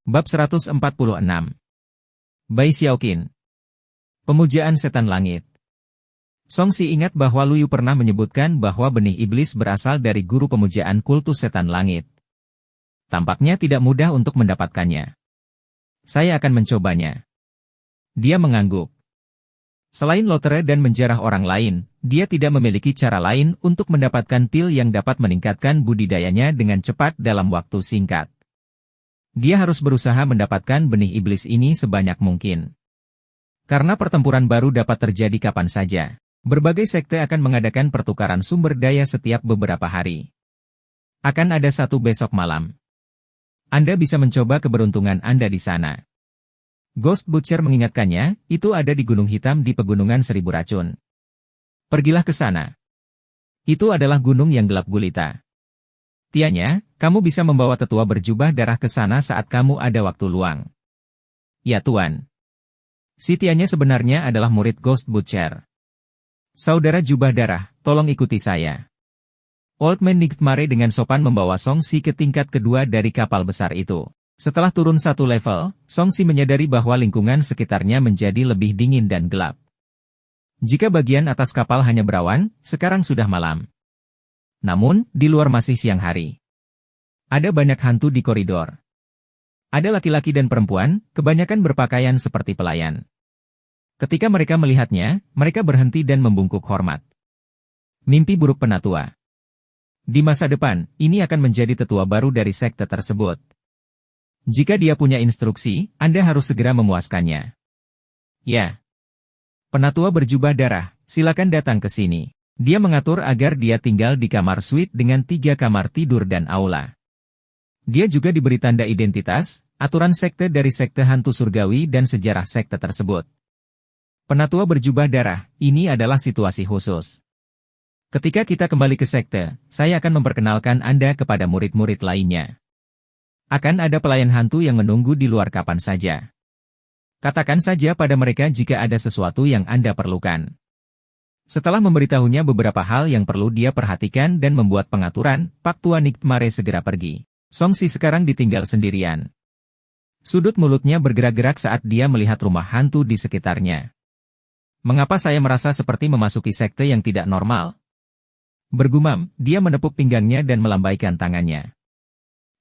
Bab 146. Bai Xiaoqin. Pemujaan setan langit. Song Si ingat bahwa Luyu pernah menyebutkan bahwa benih iblis berasal dari guru pemujaan kultus setan langit. Tampaknya tidak mudah untuk mendapatkannya. Saya akan mencobanya. Dia mengangguk. Selain lotre dan menjarah orang lain, dia tidak memiliki cara lain untuk mendapatkan pil yang dapat meningkatkan budidayanya dengan cepat dalam waktu singkat. Dia harus berusaha mendapatkan benih iblis ini sebanyak mungkin. Karena pertempuran baru dapat terjadi kapan saja, berbagai sekte akan mengadakan pertukaran sumber daya setiap beberapa hari. Akan ada satu besok malam. Anda bisa mencoba keberuntungan Anda di sana. Ghost Butcher mengingatkannya, itu ada di Gunung Hitam di Pegunungan Seribu Racun. Pergilah ke sana. Itu adalah gunung yang gelap gulita. Tianya, kamu bisa membawa tetua berjubah darah ke sana saat kamu ada waktu luang. Ya Tuan. Si Tianya sebenarnya adalah murid Ghost Butcher. Saudara jubah darah, tolong ikuti saya. Old Man Nightmare dengan sopan membawa Song Si ke tingkat kedua dari kapal besar itu. Setelah turun satu level, Song Si menyadari bahwa lingkungan sekitarnya menjadi lebih dingin dan gelap. Jika bagian atas kapal hanya berawan, sekarang sudah malam. Namun, di luar masih siang hari. Ada banyak hantu di koridor. Ada laki-laki dan perempuan, kebanyakan berpakaian seperti pelayan. Ketika mereka melihatnya, mereka berhenti dan membungkuk hormat. Mimpi buruk penatua. Di masa depan, ini akan menjadi tetua baru dari sekte tersebut. Jika dia punya instruksi, Anda harus segera memuaskannya. Ya. Penatua berjubah darah, silakan datang ke sini. Dia mengatur agar dia tinggal di kamar suite dengan 3 kamar tidur dan aula. Dia juga diberi tanda identitas, aturan sekte dari sekte hantu surgawi dan sejarah sekte tersebut. Penatua berjubah darah, ini adalah situasi khusus. Ketika kita kembali ke sekte, saya akan memperkenalkan Anda kepada murid-murid lainnya. Akan ada pelayan hantu yang menunggu di luar kapan saja. Katakan saja pada mereka jika ada sesuatu yang Anda perlukan. Setelah memberitahunya beberapa hal yang perlu dia perhatikan dan membuat pengaturan, Pak Tua Nightmare segera pergi. Song Si sekarang ditinggal sendirian. Sudut mulutnya bergerak-gerak saat dia melihat rumah hantu di sekitarnya. Mengapa saya merasa seperti memasuki sekte yang tidak normal? Bergumam, dia menepuk pinggangnya dan melambaikan tangannya.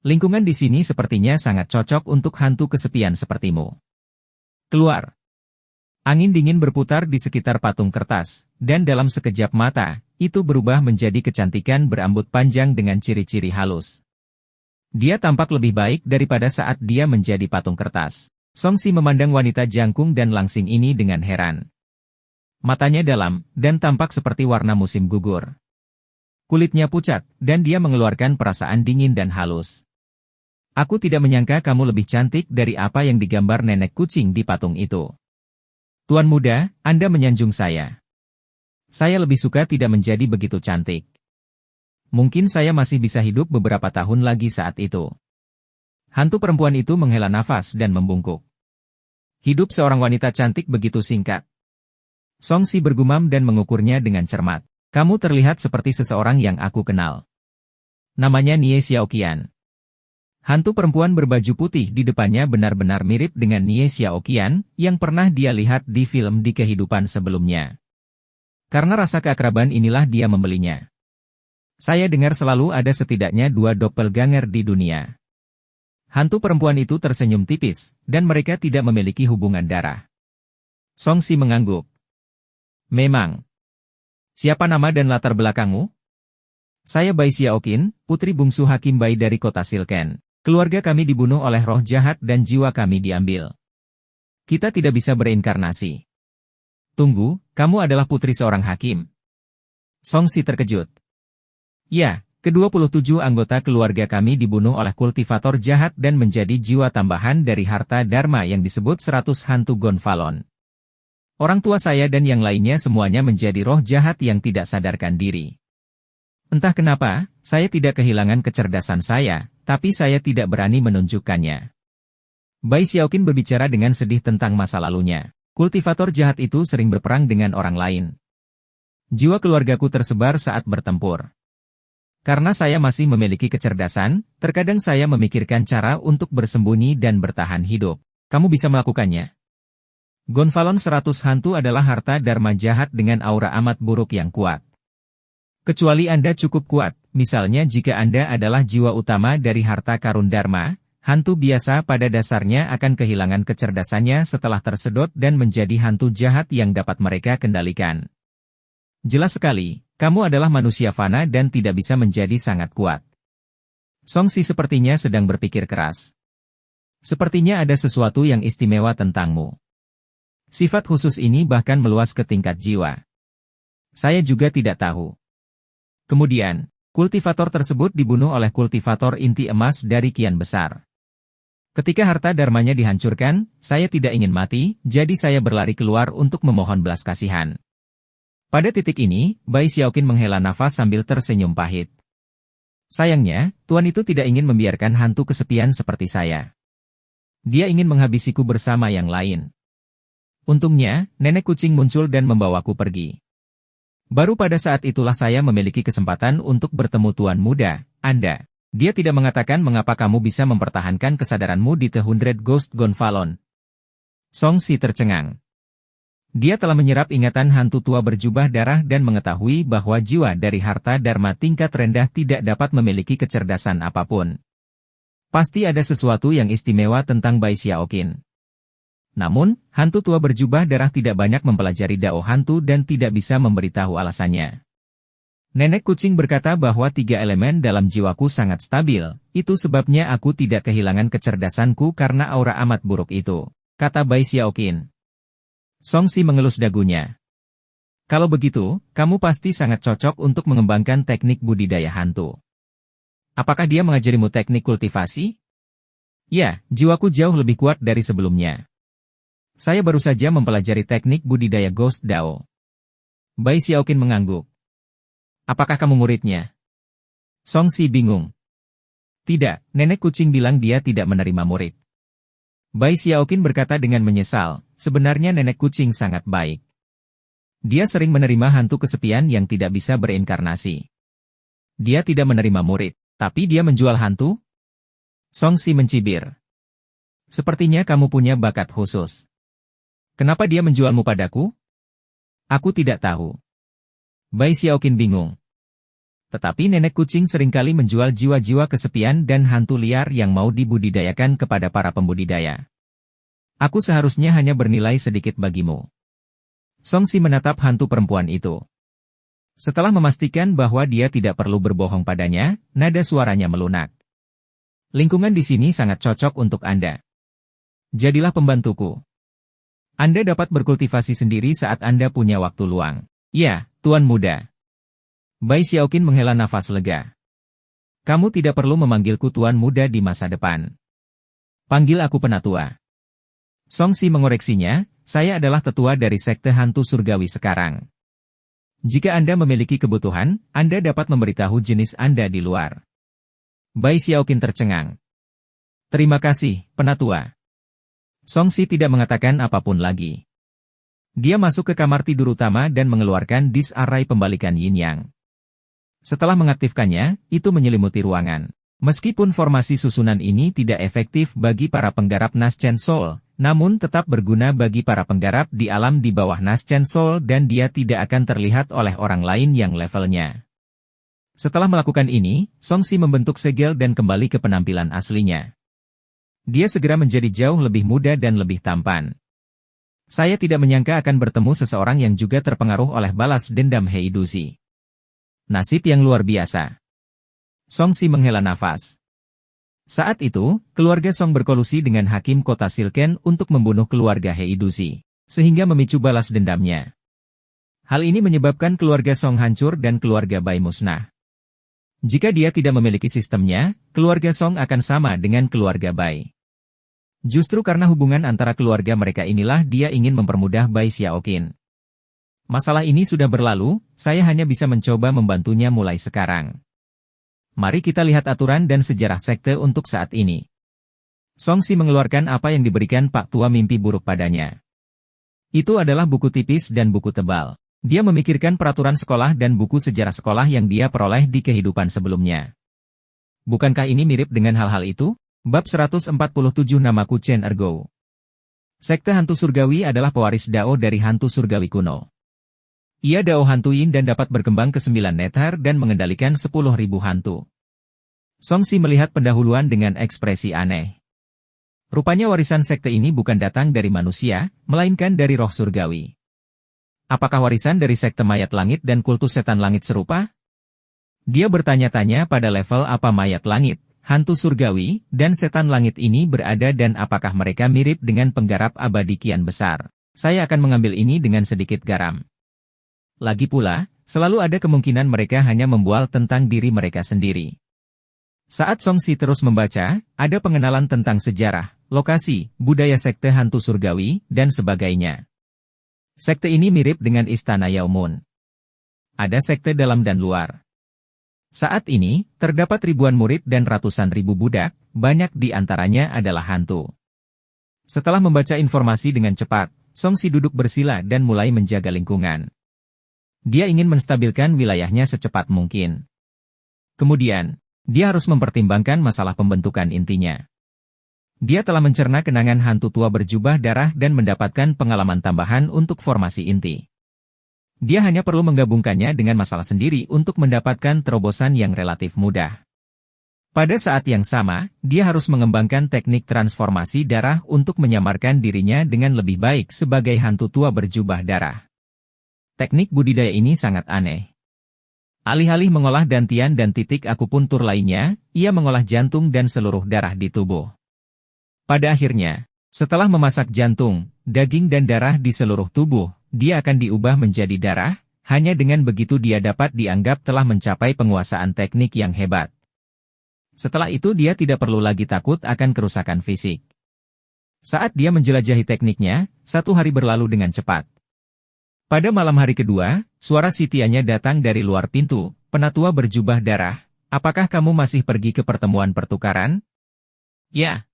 Lingkungan di sini sepertinya sangat cocok untuk hantu kesepian sepertimu. Keluar. Angin dingin berputar di sekitar patung kertas, dan dalam sekejap mata, itu berubah menjadi kecantikan berambut panjang dengan ciri-ciri halus. Dia tampak lebih baik daripada saat dia menjadi patung kertas. Song Si memandang wanita jangkung dan langsing ini dengan heran. Matanya dalam, dan tampak seperti warna musim gugur. Kulitnya pucat, dan dia mengeluarkan perasaan dingin dan halus. Aku tidak menyangka kamu lebih cantik dari apa yang digambar nenek kucing di patung itu. Tuan muda, Anda menyanjung saya. Saya lebih suka tidak menjadi begitu cantik. Mungkin saya masih bisa hidup beberapa tahun lagi saat itu. Hantu perempuan itu menghela nafas dan membungkuk. Hidup seorang wanita cantik begitu singkat. Song Si bergumam dan mengukurnya dengan cermat. Kamu terlihat seperti seseorang yang aku kenal. Namanya Nie Xiaoqian. Hantu perempuan berbaju putih di depannya benar-benar mirip dengan Nie Xiaoqian yang pernah dia lihat di film di kehidupan sebelumnya. Karena rasa keakraban inilah dia membelinya. Saya dengar selalu ada setidaknya 2 doppelganger di dunia. Hantu perempuan itu tersenyum tipis, dan mereka tidak memiliki hubungan darah. Song Si mengangguk. Memang. Siapa nama dan latar belakangmu? Saya Bai Xiaoqin, putri bungsu Hakim Bai dari kota Silken. Keluarga kami dibunuh oleh roh jahat dan jiwa kami diambil. Kita tidak bisa berinkarnasi. Tunggu, kamu adalah putri seorang hakim. Song Si terkejut. Ya, ke-27 anggota keluarga kami dibunuh oleh kultivator jahat dan menjadi jiwa tambahan dari harta Dharma yang disebut 100 hantu Gonfalon. Orang tua saya dan yang lainnya semuanya menjadi roh jahat yang tidak sadarkan diri. Entah kenapa, saya tidak kehilangan kecerdasan saya, tapi saya tidak berani menunjukkannya. Bai Xiaoqin berbicara dengan sedih tentang masa lalunya. Kultivator jahat itu sering berperang dengan orang lain. Jiwa keluargaku tersebar saat bertempur. Karena saya masih memiliki kecerdasan, terkadang saya memikirkan cara untuk bersembunyi dan bertahan hidup. Kamu bisa melakukannya. Gonfalon 100 hantu adalah harta dharma jahat dengan aura amat buruk yang kuat. Kecuali Anda cukup kuat, misalnya jika Anda adalah jiwa utama dari harta karun dharma, hantu biasa pada dasarnya akan kehilangan kecerdasannya setelah tersedot dan menjadi hantu jahat yang dapat mereka kendalikan. Jelas sekali, kamu adalah manusia fana dan tidak bisa menjadi sangat kuat. Songsi sepertinya sedang berpikir keras. Sepertinya ada sesuatu yang istimewa tentangmu. Sifat khusus ini bahkan meluas ke tingkat jiwa. Saya juga tidak tahu. Kemudian, kultivator tersebut dibunuh oleh kultivator inti emas dari kian besar. Ketika harta dharmanya dihancurkan, saya tidak ingin mati, jadi saya berlari keluar untuk memohon belas kasihan. Pada titik ini, Bai Xiaoqin menghela nafas sambil tersenyum pahit. Sayangnya, tuan itu tidak ingin membiarkan hantu kesepian seperti saya. Dia ingin menghabisiku bersama yang lain. Untungnya, nenek kucing muncul dan membawaku pergi. Baru pada saat itulah saya memiliki kesempatan untuk bertemu tuan muda, Anda. Dia tidak mengatakan mengapa kamu bisa mempertahankan kesadaranmu di The Hundred Ghost Gonfalon. Songsi tercengang. Dia telah menyerap ingatan hantu tua berjubah darah dan mengetahui bahwa jiwa dari harta dharma tingkat rendah tidak dapat memiliki kecerdasan apapun. Pasti ada sesuatu yang istimewa tentang Bai Xiaoqin. Namun, hantu tua berjubah darah tidak banyak mempelajari dao hantu dan tidak bisa memberitahu alasannya. Nenek kucing berkata bahwa 3 elemen dalam jiwaku sangat stabil, itu sebabnya aku tidak kehilangan kecerdasanku karena aura amat buruk itu, kata Bai Xiaoqin. Songsi mengelus dagunya. Kalau begitu, kamu pasti sangat cocok untuk mengembangkan teknik budidaya hantu. Apakah dia mengajarimu teknik kultivasi? Ya, jiwaku jauh lebih kuat dari sebelumnya. Saya baru saja mempelajari teknik budidaya Ghost Dao. Bai Xiaoqin mengangguk. Apakah kamu muridnya? Songsi bingung. Tidak, nenek kucing bilang dia tidak menerima murid. Bai Xiaoqin berkata dengan menyesal, sebenarnya nenek kucing sangat baik. Dia sering menerima hantu kesepian yang tidak bisa berinkarnasi. Dia tidak menerima murid, tapi dia menjual hantu? Songsi mencibir. Sepertinya kamu punya bakat khusus. Kenapa dia menjualmu padaku? Aku tidak tahu. Bai Xiaoqin bingung. Tetapi nenek kucing seringkali menjual jiwa-jiwa kesepian dan hantu liar yang mau dibudidayakan kepada para pembudidaya. Aku seharusnya hanya bernilai sedikit bagimu. Songsi menatap hantu perempuan itu. Setelah memastikan bahwa dia tidak perlu berbohong padanya, nada suaranya melunak. Lingkungan di sini sangat cocok untuk Anda. Jadilah pembantuku. Anda dapat berkultivasi sendiri saat Anda punya waktu luang. Ya, tuan muda. Bai Xiaoqin menghela nafas lega. Kamu tidak perlu memanggilku tuan muda di masa depan. Panggil aku penatua. Songsi mengoreksinya, saya adalah tetua dari sekte hantu surgawi sekarang. Jika Anda memiliki kebutuhan, Anda dapat memberitahu jenis Anda di luar. Bai Xiaoqin tercengang. Terima kasih, penatua. Songsi tidak mengatakan apapun lagi. Dia masuk ke kamar tidur utama dan mengeluarkan dis array pembalikan yin-yang. Setelah mengaktifkannya, itu menyelimuti ruangan. Meskipun formasi susunan ini tidak efektif bagi para penggarap Naschen Soul, namun tetap berguna bagi para penggarap di alam di bawah Naschen Soul dan dia tidak akan terlihat oleh orang lain yang levelnya. Setelah melakukan ini, Songsi membentuk segel dan kembali ke penampilan aslinya. Dia segera menjadi jauh lebih muda dan lebih tampan. Saya tidak menyangka akan bertemu seseorang yang juga terpengaruh oleh balas dendam Heiduzi. Nasib yang luar biasa. Songsi menghela nafas. Saat itu, keluarga Song berkolusi dengan hakim kota Silken untuk membunuh keluarga Heiduzi, sehingga memicu balas dendamnya. Hal ini menyebabkan keluarga Song hancur dan keluarga Bai musnah. Jika dia tidak memiliki sistemnya, keluarga Song akan sama dengan keluarga Bai. Justru karena hubungan antara keluarga mereka inilah dia ingin mempermudah Bai Xiaoqin. Masalah ini sudah berlalu, saya hanya bisa mencoba membantunya mulai sekarang. Mari kita lihat aturan dan sejarah sekte untuk saat ini. Songsi mengeluarkan apa yang diberikan Pak Tua mimpi buruk padanya. Itu adalah buku tipis dan buku tebal. Dia memikirkan peraturan sekolah dan buku sejarah sekolah yang dia peroleh di kehidupan sebelumnya. Bukankah ini mirip dengan hal-hal itu? Bab 147 Namaku Chen Ergo. Sekte hantu surgawi adalah pewaris Dao dari hantu surgawi kuno. Ia Dao hantu Yin dan dapat berkembang ke 9 netar dan mengendalikan 10.000 hantu. Song Si melihat pendahuluan dengan ekspresi aneh. Rupanya warisan sekte ini bukan datang dari manusia, melainkan dari roh surgawi. Apakah warisan dari sekte mayat langit dan kultus setan langit serupa? Dia bertanya-tanya pada level apa mayat langit, hantu surgawi, dan setan langit ini berada dan apakah mereka mirip dengan penggarap abadi kian besar. Saya akan mengambil ini dengan sedikit garam. Lagi pula, selalu ada kemungkinan mereka hanya membual tentang diri mereka sendiri. Saat Song Si terus membaca, ada pengenalan tentang sejarah, lokasi, budaya sekte hantu surgawi, dan sebagainya. Sekte ini mirip dengan istana Yao Mun. Ada sekte dalam dan luar. Saat ini, terdapat ribuan murid dan ratusan ribu budak, banyak di antaranya adalah hantu. Setelah membaca informasi dengan cepat, Song Si duduk bersila dan mulai menjaga lingkungan. Dia ingin menstabilkan wilayahnya secepat mungkin. Kemudian, dia harus mempertimbangkan masalah pembentukan intinya. Dia telah mencerna kenangan hantu tua berjubah darah dan mendapatkan pengalaman tambahan untuk formasi inti. Dia hanya perlu menggabungkannya dengan masalah sendiri untuk mendapatkan terobosan yang relatif mudah. Pada saat yang sama, dia harus mengembangkan teknik transformasi darah untuk menyamarkan dirinya dengan lebih baik sebagai hantu tua berjubah darah. Teknik budidaya ini sangat aneh. Alih-alih mengolah dantian dan titik akupuntur lainnya, ia mengolah jantung dan seluruh darah di tubuh. Pada akhirnya, setelah memasak jantung, daging dan darah di seluruh tubuh, dia akan diubah menjadi darah, hanya dengan begitu dia dapat dianggap telah mencapai penguasaan teknik yang hebat. Setelah itu dia tidak perlu lagi takut akan kerusakan fisik. Saat dia menjelajahi tekniknya, 1 hari berlalu dengan cepat. Pada malam hari kedua, suara sitianya datang dari luar pintu. Penatua berjubah darah, apakah kamu masih pergi ke pertemuan pertukaran? Ya.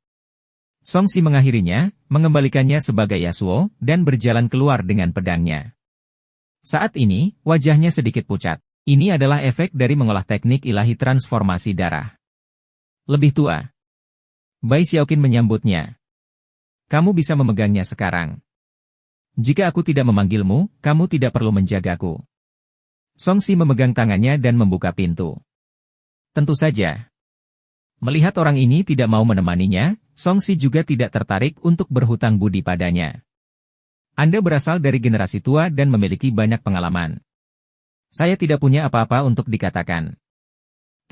Song Si mengakhirinya, mengembalikannya sebagai Yasuo, dan berjalan keluar dengan pedangnya. Saat ini, wajahnya sedikit pucat. Ini adalah efek dari mengolah teknik ilahi transformasi darah. Lebih tua. Bai Xiaoqin menyambutnya. Kamu bisa memegangnya sekarang. Jika aku tidak memanggilmu, kamu tidak perlu menjagaku. Song Si memegang tangannya dan membuka pintu. Tentu saja. Melihat orang ini tidak mau menemaninya, Song Si juga tidak tertarik untuk berhutang budi padanya. Anda berasal dari generasi tua dan memiliki banyak pengalaman. Saya tidak punya apa-apa untuk dikatakan.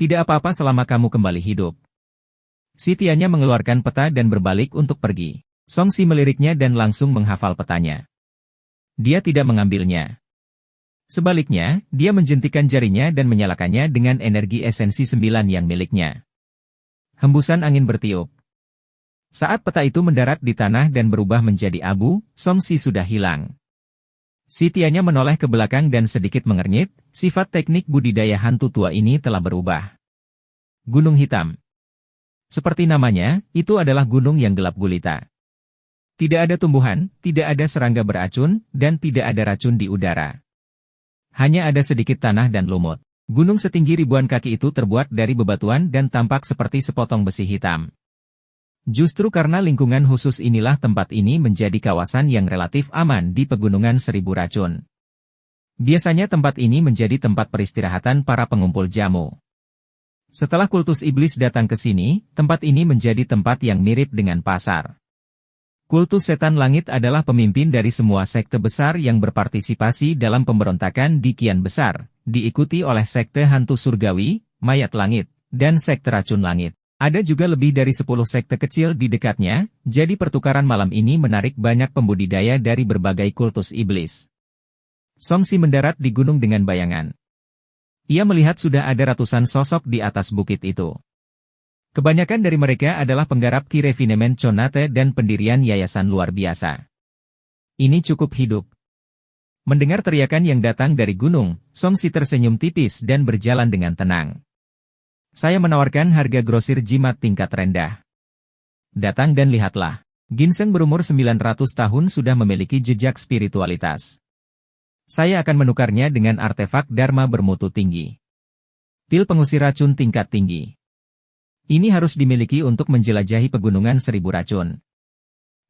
Tidak apa-apa selama kamu kembali hidup. Sitianya mengeluarkan peta dan berbalik untuk pergi. Song Si meliriknya dan langsung menghafal petanya. Dia tidak mengambilnya. Sebaliknya, dia menjentikan jarinya dan menyalakannya dengan energi esensi 9 yang miliknya. Hembusan angin bertiup. Saat peta itu mendarat di tanah dan berubah menjadi abu, Song Si sudah hilang. Sitianya menoleh ke belakang dan sedikit mengernyit, sifat teknik budidaya hantu tua ini telah berubah. Gunung hitam. Seperti namanya, itu adalah gunung yang gelap gulita. Tidak ada tumbuhan, tidak ada serangga beracun, dan tidak ada racun di udara. Hanya ada sedikit tanah dan lumut. Gunung setinggi ribuan kaki itu terbuat dari bebatuan dan tampak seperti sepotong besi hitam. Justru karena lingkungan khusus inilah tempat ini menjadi kawasan yang relatif aman di pegunungan 1000 racun. Biasanya tempat ini menjadi tempat peristirahatan para pengumpul jamu. Setelah kultus iblis datang ke sini, tempat ini menjadi tempat yang mirip dengan pasar. Kultus setan langit adalah pemimpin dari semua sekte besar yang berpartisipasi dalam pemberontakan di Kian Besar, diikuti oleh sekte hantu surgawi, mayat langit, dan sekte racun langit. Ada juga lebih dari 10 sekte kecil di dekatnya, jadi pertukaran malam ini menarik banyak pembudidaya dari berbagai kultus iblis. Song Si mendarat di gunung dengan bayangan. Ia melihat sudah ada ratusan sosok di atas bukit itu. Kebanyakan dari mereka adalah penggarap Ki Refinement Conate dan pendirian yayasan luar biasa. Ini cukup hidup. Mendengar teriakan yang datang dari gunung, Song Si tersenyum tipis dan berjalan dengan tenang. Saya menawarkan harga grosir jimat tingkat rendah. Datang dan lihatlah. Ginseng berumur 900 tahun sudah memiliki jejak spiritualitas. Saya akan menukarnya dengan artefak Dharma bermutu tinggi. Pil pengusir racun tingkat tinggi. Ini harus dimiliki untuk menjelajahi pegunungan 1000 racun.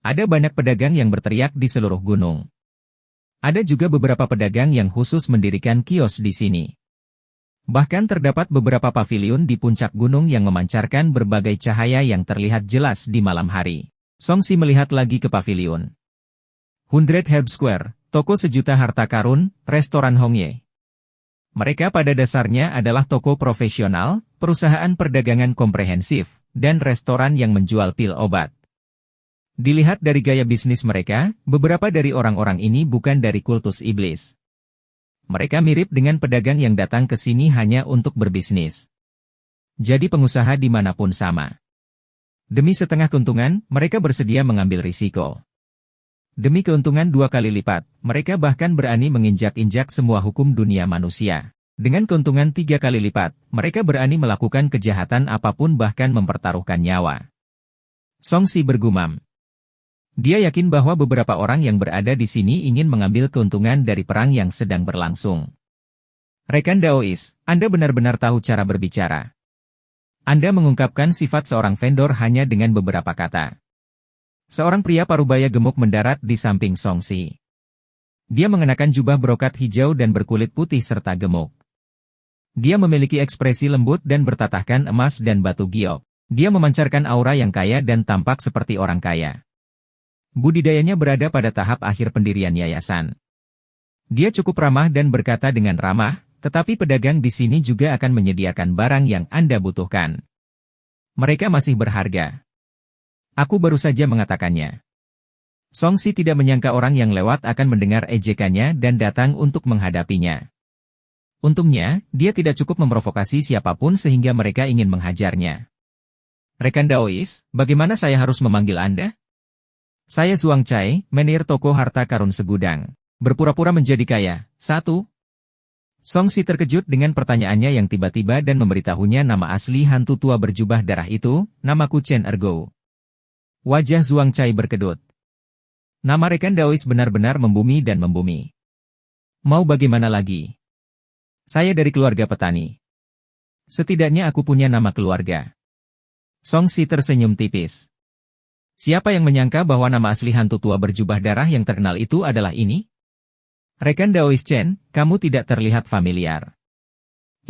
Ada banyak pedagang yang berteriak di seluruh gunung. Ada juga beberapa pedagang yang khusus mendirikan kios di sini. Bahkan terdapat beberapa paviliun di puncak gunung yang memancarkan berbagai cahaya yang terlihat jelas di malam hari. Songsi melihat lagi ke paviliun. 100 Herb Square, toko sejuta harta karun, restoran Hongye. Mereka pada dasarnya adalah toko profesional, perusahaan perdagangan komprehensif, dan restoran yang menjual pil obat. Dilihat dari gaya bisnis mereka, beberapa dari orang-orang ini bukan dari kultus iblis. Mereka mirip dengan pedagang yang datang ke sini hanya untuk berbisnis. Jadi pengusaha dimanapun sama. Demi setengah keuntungan, mereka bersedia mengambil risiko. Demi keuntungan 2 kali lipat, mereka bahkan berani menginjak-injak semua hukum dunia manusia. Dengan keuntungan 3 kali lipat, mereka berani melakukan kejahatan apapun bahkan mempertaruhkan nyawa. Songsi bergumam. Dia yakin bahwa beberapa orang yang berada di sini ingin mengambil keuntungan dari perang yang sedang berlangsung. Rekan Daois, Anda benar-benar tahu cara berbicara. Anda mengungkapkan sifat seorang vendor hanya dengan beberapa kata. Seorang pria parubaya gemuk mendarat di samping Songsi. Dia mengenakan jubah brokat hijau dan berkulit putih serta gemuk. Dia memiliki ekspresi lembut dan bertatahkan emas dan batu giok. Dia memancarkan aura yang kaya dan tampak seperti orang kaya. Budidayanya berada pada tahap akhir pendirian yayasan. Dia cukup ramah dan berkata dengan ramah, tetapi pedagang di sini juga akan menyediakan barang yang Anda butuhkan. Mereka masih berharga. Aku baru saja mengatakannya. Songsi tidak menyangka orang yang lewat akan mendengar ejekannya dan datang untuk menghadapinya. Untungnya, dia tidak cukup memprovokasi siapapun sehingga mereka ingin menghajarnya. Rekan Daois, bagaimana saya harus memanggil Anda? Saya Zuang Cai, menir toko harta karun segudang. Berpura-pura menjadi kaya. 1. Songsi terkejut dengan pertanyaannya yang tiba-tiba dan memberitahunya nama asli hantu tua berjubah darah itu, namaku Chen Ergo. Wajah Zuang Cai berkedut. Nama rekan Daois benar-benar membumi dan membumi. Mau bagaimana lagi? Saya dari keluarga petani. Setidaknya aku punya nama keluarga. Songsi tersenyum tipis. Siapa yang menyangka bahwa nama asli hantu tua berjubah darah yang terkenal itu adalah ini? Rekan Daois Chen, kamu tidak terlihat familiar.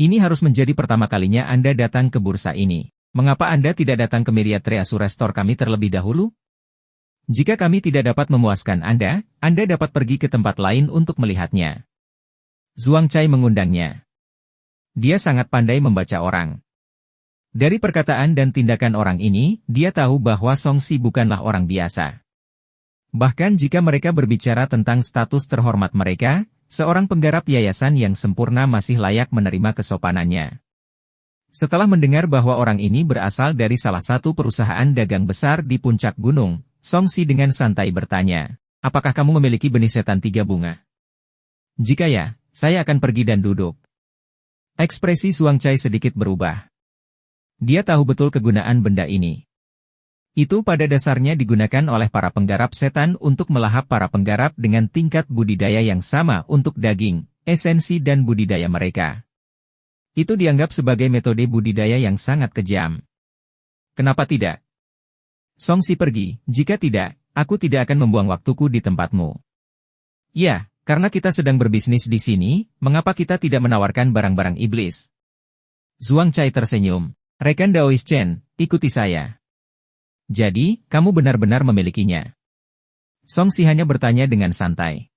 Ini harus menjadi pertama kalinya Anda datang ke bursa ini. Mengapa Anda tidak datang ke Myriad Treasure Store kami terlebih dahulu? Jika kami tidak dapat memuaskan Anda dapat pergi ke tempat lain untuk melihatnya. Zuang Cai mengundangnya. Dia sangat pandai membaca orang. Dari perkataan dan tindakan orang ini, dia tahu bahwa Songsi bukanlah orang biasa. Bahkan jika mereka berbicara tentang status terhormat mereka, seorang penggarap yayasan yang sempurna masih layak menerima kesopanannya. Setelah mendengar bahwa orang ini berasal dari salah satu perusahaan dagang besar di puncak gunung, Songsi dengan santai bertanya, apakah kamu memiliki benih setan 3 bunga? Jika ya, saya akan pergi dan duduk. Ekspresi Zuang Cai sedikit berubah. Dia tahu betul kegunaan benda ini. Itu pada dasarnya digunakan oleh para penggarap setan untuk melahap para penggarap dengan tingkat budidaya yang sama untuk daging, esensi dan budidaya mereka. Itu dianggap sebagai metode budidaya yang sangat kejam. Kenapa tidak? Songsi pergi, jika tidak, aku tidak akan membuang waktuku di tempatmu. Ya, karena kita sedang berbisnis di sini, mengapa kita tidak menawarkan barang-barang iblis? Zuang Cai tersenyum. Rekan Daois Chen, ikuti saya. Jadi, kamu benar-benar memilikinya. Songsi hanya bertanya dengan santai.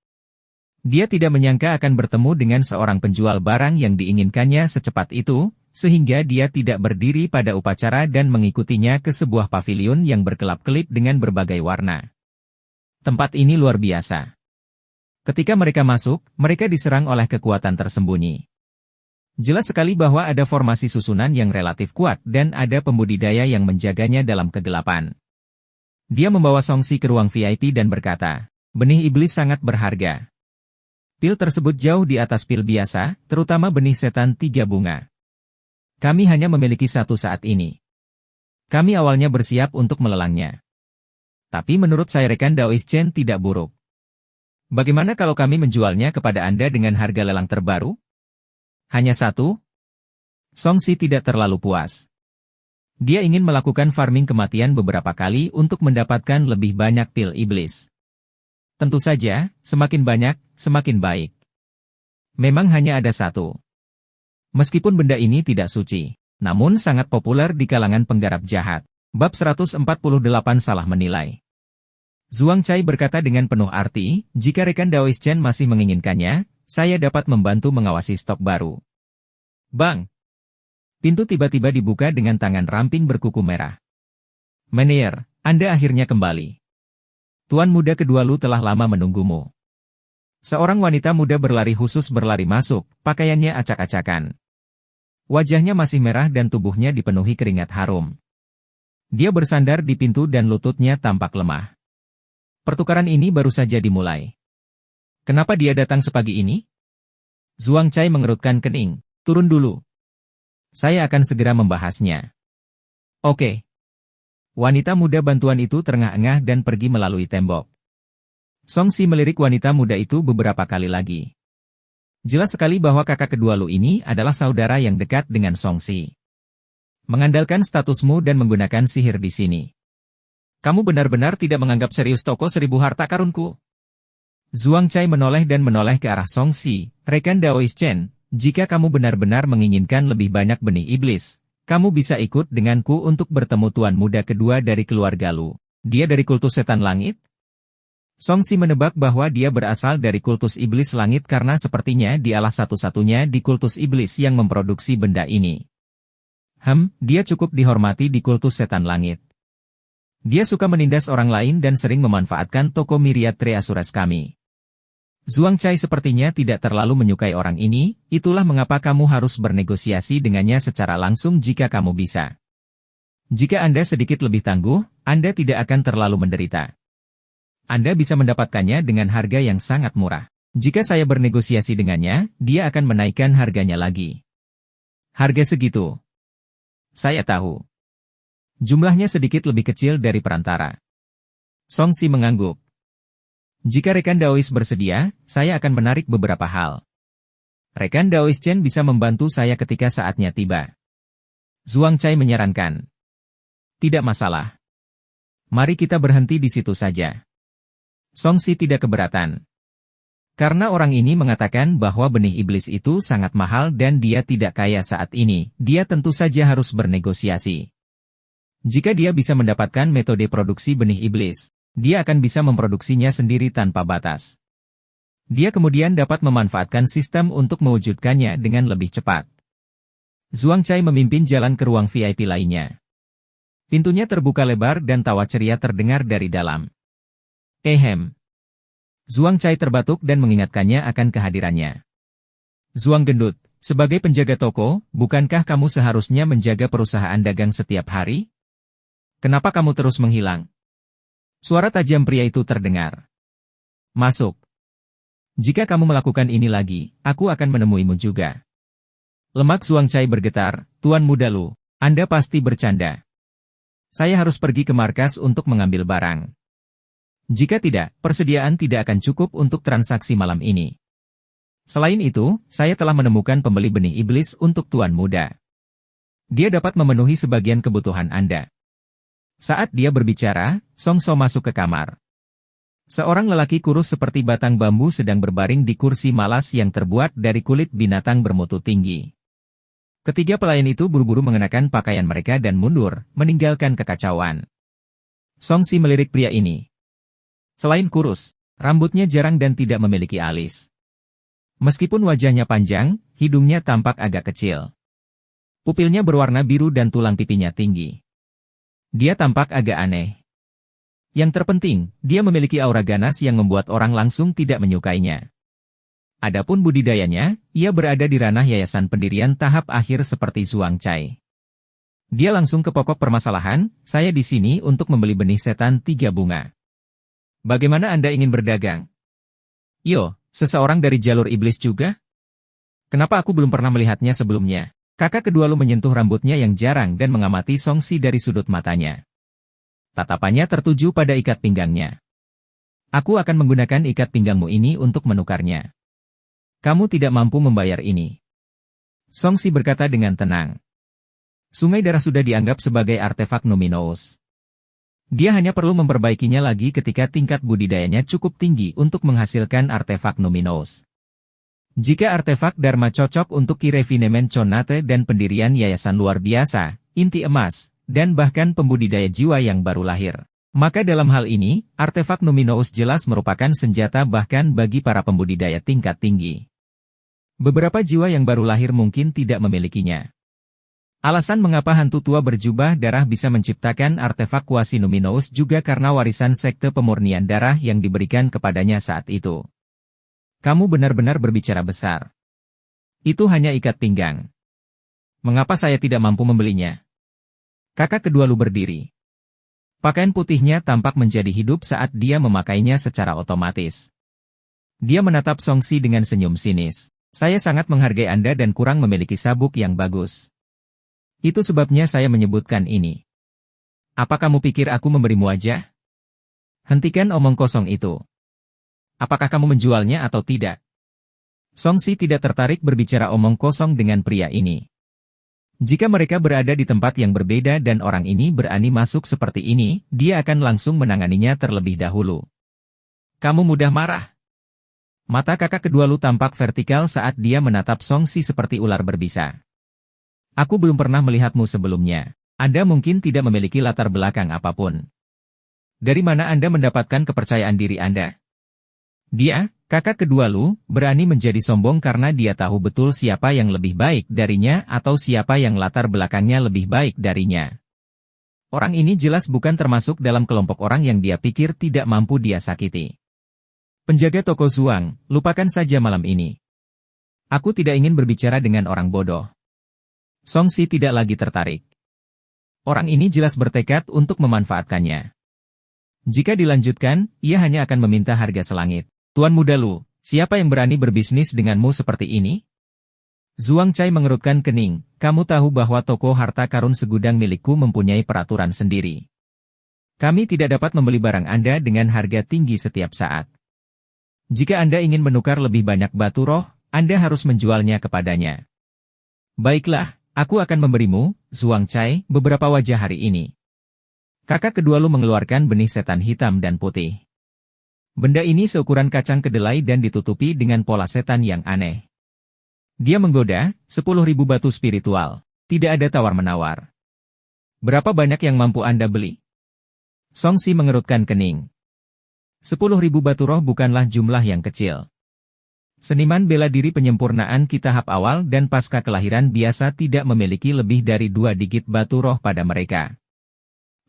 Dia tidak menyangka akan bertemu dengan seorang penjual barang yang diinginkannya secepat itu, sehingga dia tidak berdiri pada upacara dan mengikutinya ke sebuah paviliun yang berkelap-kelip dengan berbagai warna. Tempat ini luar biasa. Ketika mereka masuk, mereka diserang oleh kekuatan tersembunyi. Jelas sekali bahwa ada formasi susunan yang relatif kuat dan ada pembudidaya yang menjaganya dalam kegelapan. Dia membawa Songsi ke ruang VIP dan berkata, benih iblis sangat berharga. Pil tersebut jauh di atas pil biasa, terutama benih setan 3 bunga. Kami hanya memiliki 1 saat ini. Kami awalnya bersiap untuk melelangnya. Tapi menurut saya rekan Daois Chen tidak buruk. Bagaimana kalau kami menjualnya kepada Anda dengan harga lelang terbaru? Hanya satu? Song Si tidak terlalu puas. Dia ingin melakukan farming kematian beberapa kali untuk mendapatkan lebih banyak pil iblis. Tentu saja, semakin banyak, semakin baik. Memang hanya ada satu. Meskipun benda ini tidak suci, namun sangat populer di kalangan penggarap jahat. Bab 148 salah menilai. Zhuang Cai berkata dengan penuh arti, jika rekan Daois Chen masih menginginkannya, saya dapat membantu mengawasi stok baru. Bang! Pintu tiba-tiba dibuka dengan tangan ramping berkuku merah. Menir, Anda akhirnya kembali. Tuan muda kedua Lu telah lama menunggumu. Seorang wanita muda berlari khusus berlari masuk, pakaiannya acak-acakan. Wajahnya masih merah dan tubuhnya dipenuhi keringat harum. Dia bersandar di pintu dan lututnya tampak lemah. Pertukaran ini baru saja dimulai. Kenapa dia datang sepagi ini? Zhuang Cai mengerutkan kening. Turun dulu. Saya akan segera membahasnya. Oke. Wanita muda bantuan itu terengah-engah dan pergi melalui tembok. Song Si melirik wanita muda itu beberapa kali lagi. Jelas sekali bahwa kakak kedua Lu ini adalah saudara yang dekat dengan Song Si. Mengandalkan statusmu dan menggunakan sihir di sini. Kamu benar-benar tidak menganggap serius toko 1000 harta karunku. Zhuang Cai menoleh dan menoleh ke arah Song Si, rekan Daois Chen, jika kamu benar-benar menginginkan lebih banyak benih iblis, kamu bisa ikut denganku untuk bertemu tuan muda kedua dari keluarga Lu. Dia dari kultus setan langit? Song Si menebak bahwa dia berasal dari kultus iblis langit karena sepertinya dialah satu-satunya di kultus iblis yang memproduksi benda ini. Dia cukup dihormati di kultus setan langit. Dia suka menindas orang lain dan sering memanfaatkan toko Myriad Treasures kami. Zhuang Cai sepertinya tidak terlalu menyukai orang ini, itulah mengapa kamu harus bernegosiasi dengannya secara langsung jika kamu bisa. Jika Anda sedikit lebih tangguh, Anda tidak akan terlalu menderita. Anda bisa mendapatkannya dengan harga yang sangat murah. Jika saya bernegosiasi dengannya, dia akan menaikkan harganya lagi. Harga segitu. Saya tahu. Jumlahnya sedikit lebih kecil dari perantara. Song Si mengangguk. Jika rekan Daois bersedia, saya akan menarik beberapa hal. Rekan Daois Chen bisa membantu saya ketika saatnya tiba. Zhuang Cai menyarankan. Tidak masalah. Mari kita berhenti di situ saja. Song Si tidak keberatan. Karena orang ini mengatakan bahwa benih iblis itu sangat mahal dan dia tidak kaya saat ini, dia tentu saja harus bernegosiasi. Jika dia bisa mendapatkan metode produksi benih iblis, dia akan bisa memproduksinya sendiri tanpa batas. Dia kemudian dapat memanfaatkan sistem untuk mewujudkannya dengan lebih cepat. Zhuang Cai memimpin jalan ke ruang VIP lainnya. Pintunya terbuka lebar dan tawa ceria terdengar dari dalam. Zhuang Cai terbatuk dan mengingatkannya akan kehadirannya. Zhuang gendut, sebagai penjaga toko, bukankah kamu seharusnya menjaga perusahaan dagang setiap hari? Kenapa kamu terus menghilang? Suara tajam pria itu terdengar. Masuk. Jika kamu melakukan ini lagi, aku akan menemuimu juga. Lemak Zhuang Cai bergetar, Tuan muda Lu, Anda pasti bercanda. Saya harus pergi ke markas untuk mengambil barang. Jika tidak, persediaan tidak akan cukup untuk transaksi malam ini. Selain itu, saya telah menemukan pembeli benih iblis untuk Tuan muda. Dia dapat memenuhi sebagian kebutuhan Anda. Saat dia berbicara, Song So masuk ke kamar. Seorang lelaki kurus seperti batang bambu sedang berbaring di kursi malas yang terbuat dari kulit binatang bermutu tinggi. Ketiga pelayan itu buru-buru mengenakan pakaian mereka dan mundur, meninggalkan kekacauan. Song Si melirik pria ini. Selain kurus, rambutnya jarang dan tidak memiliki alis. Meskipun wajahnya panjang, hidungnya tampak agak kecil. Pupilnya berwarna biru dan tulang pipinya tinggi. Dia tampak agak aneh. Yang terpenting, dia memiliki aura ganas yang membuat orang langsung tidak menyukainya. Adapun budidayanya, ia berada di ranah yayasan pendirian tahap akhir seperti Zhuang Cai. Dia langsung ke pokok permasalahan, saya di sini untuk membeli benih setan 3 bunga. Bagaimana Anda ingin berdagang? Yo, seseorang dari jalur iblis juga? Kenapa aku belum pernah melihatnya sebelumnya? Kakak kedua Lu menyentuh rambutnya yang jarang dan mengamati Song Si dari sudut matanya. Tatapannya tertuju pada ikat pinggangnya. Aku akan menggunakan ikat pinggangmu ini untuk menukarnya. Kamu tidak mampu membayar ini. Songsi berkata dengan tenang. Sungai darah sudah dianggap sebagai artefak numinous. Dia hanya perlu memperbaikinya lagi ketika tingkat budidayanya cukup tinggi untuk menghasilkan artefak numinous. Jika artefak Dharma cocok untuk Kirefinemen Conate dan pendirian yayasan luar biasa, inti emas, dan bahkan pembudidaya jiwa yang baru lahir, maka dalam hal ini, artefak numinous jelas merupakan senjata bahkan bagi para pembudidaya tingkat tinggi. Beberapa jiwa yang baru lahir mungkin tidak memilikinya. Alasan mengapa hantu tua berjubah darah bisa menciptakan artefak kuasi numinous juga karena warisan sekte pemurnian darah yang diberikan kepadanya saat itu. Kamu benar-benar berbicara besar. Itu hanya ikat pinggang. Mengapa saya tidak mampu membelinya? Kakak kedua Lu berdiri. Pakaian putihnya tampak menjadi hidup saat dia memakainya secara otomatis. Dia menatap Songsi dengan senyum sinis. Saya sangat menghargai Anda dan kurang memiliki sabuk yang bagus. Itu sebabnya saya menyebutkan ini. Apa kamu pikir aku memberimu aja? Hentikan omong kosong itu. Apakah kamu menjualnya atau tidak? Songsi tidak tertarik berbicara omong kosong dengan pria ini. Jika mereka berada di tempat yang berbeda dan orang ini berani masuk seperti ini, dia akan langsung menanganinya terlebih dahulu. Kamu mudah marah. Mata kakak kedua Lu tampak vertikal saat dia menatap Songsi seperti ular berbisa. Aku belum pernah melihatmu sebelumnya. Anda mungkin tidak memiliki latar belakang apapun. Dari mana Anda mendapatkan kepercayaan diri Anda? Dia, kakak kedua Lu, berani menjadi sombong karena dia tahu betul siapa yang lebih baik darinya atau siapa yang latar belakangnya lebih baik darinya. Orang ini jelas bukan termasuk dalam kelompok orang yang dia pikir tidak mampu dia sakiti. Penjaga toko Zuang, lupakan saja malam ini. Aku tidak ingin berbicara dengan orang bodoh. Songsi tidak lagi tertarik. Orang ini jelas bertekad untuk memanfaatkannya. Jika dilanjutkan, ia hanya akan meminta harga selangit. Tuan muda Lu, siapa yang berani berbisnis denganmu seperti ini? Zuang Cai mengerutkan kening, kamu tahu bahwa toko harta karun segudang milikku mempunyai peraturan sendiri. Kami tidak dapat membeli barang Anda dengan harga tinggi setiap saat. Jika Anda ingin menukar lebih banyak batu roh, Anda harus menjualnya kepadanya. Baiklah, aku akan memberimu, Zuang Cai, beberapa wajah hari ini. Kakak kedua Lu mengeluarkan benih setan hitam dan putih. Benda ini seukuran kacang kedelai dan ditutupi dengan pola setan yang aneh. Dia menggoda, 10.000 batu spiritual. Tidak ada tawar-menawar. Berapa banyak yang mampu Anda beli? Songsi mengerutkan kening. 10.000 batu roh bukanlah jumlah yang kecil. Seniman bela diri penyempurnaan ki tahap awal dan pasca kelahiran biasa tidak memiliki lebih dari 2 digit batu roh pada mereka.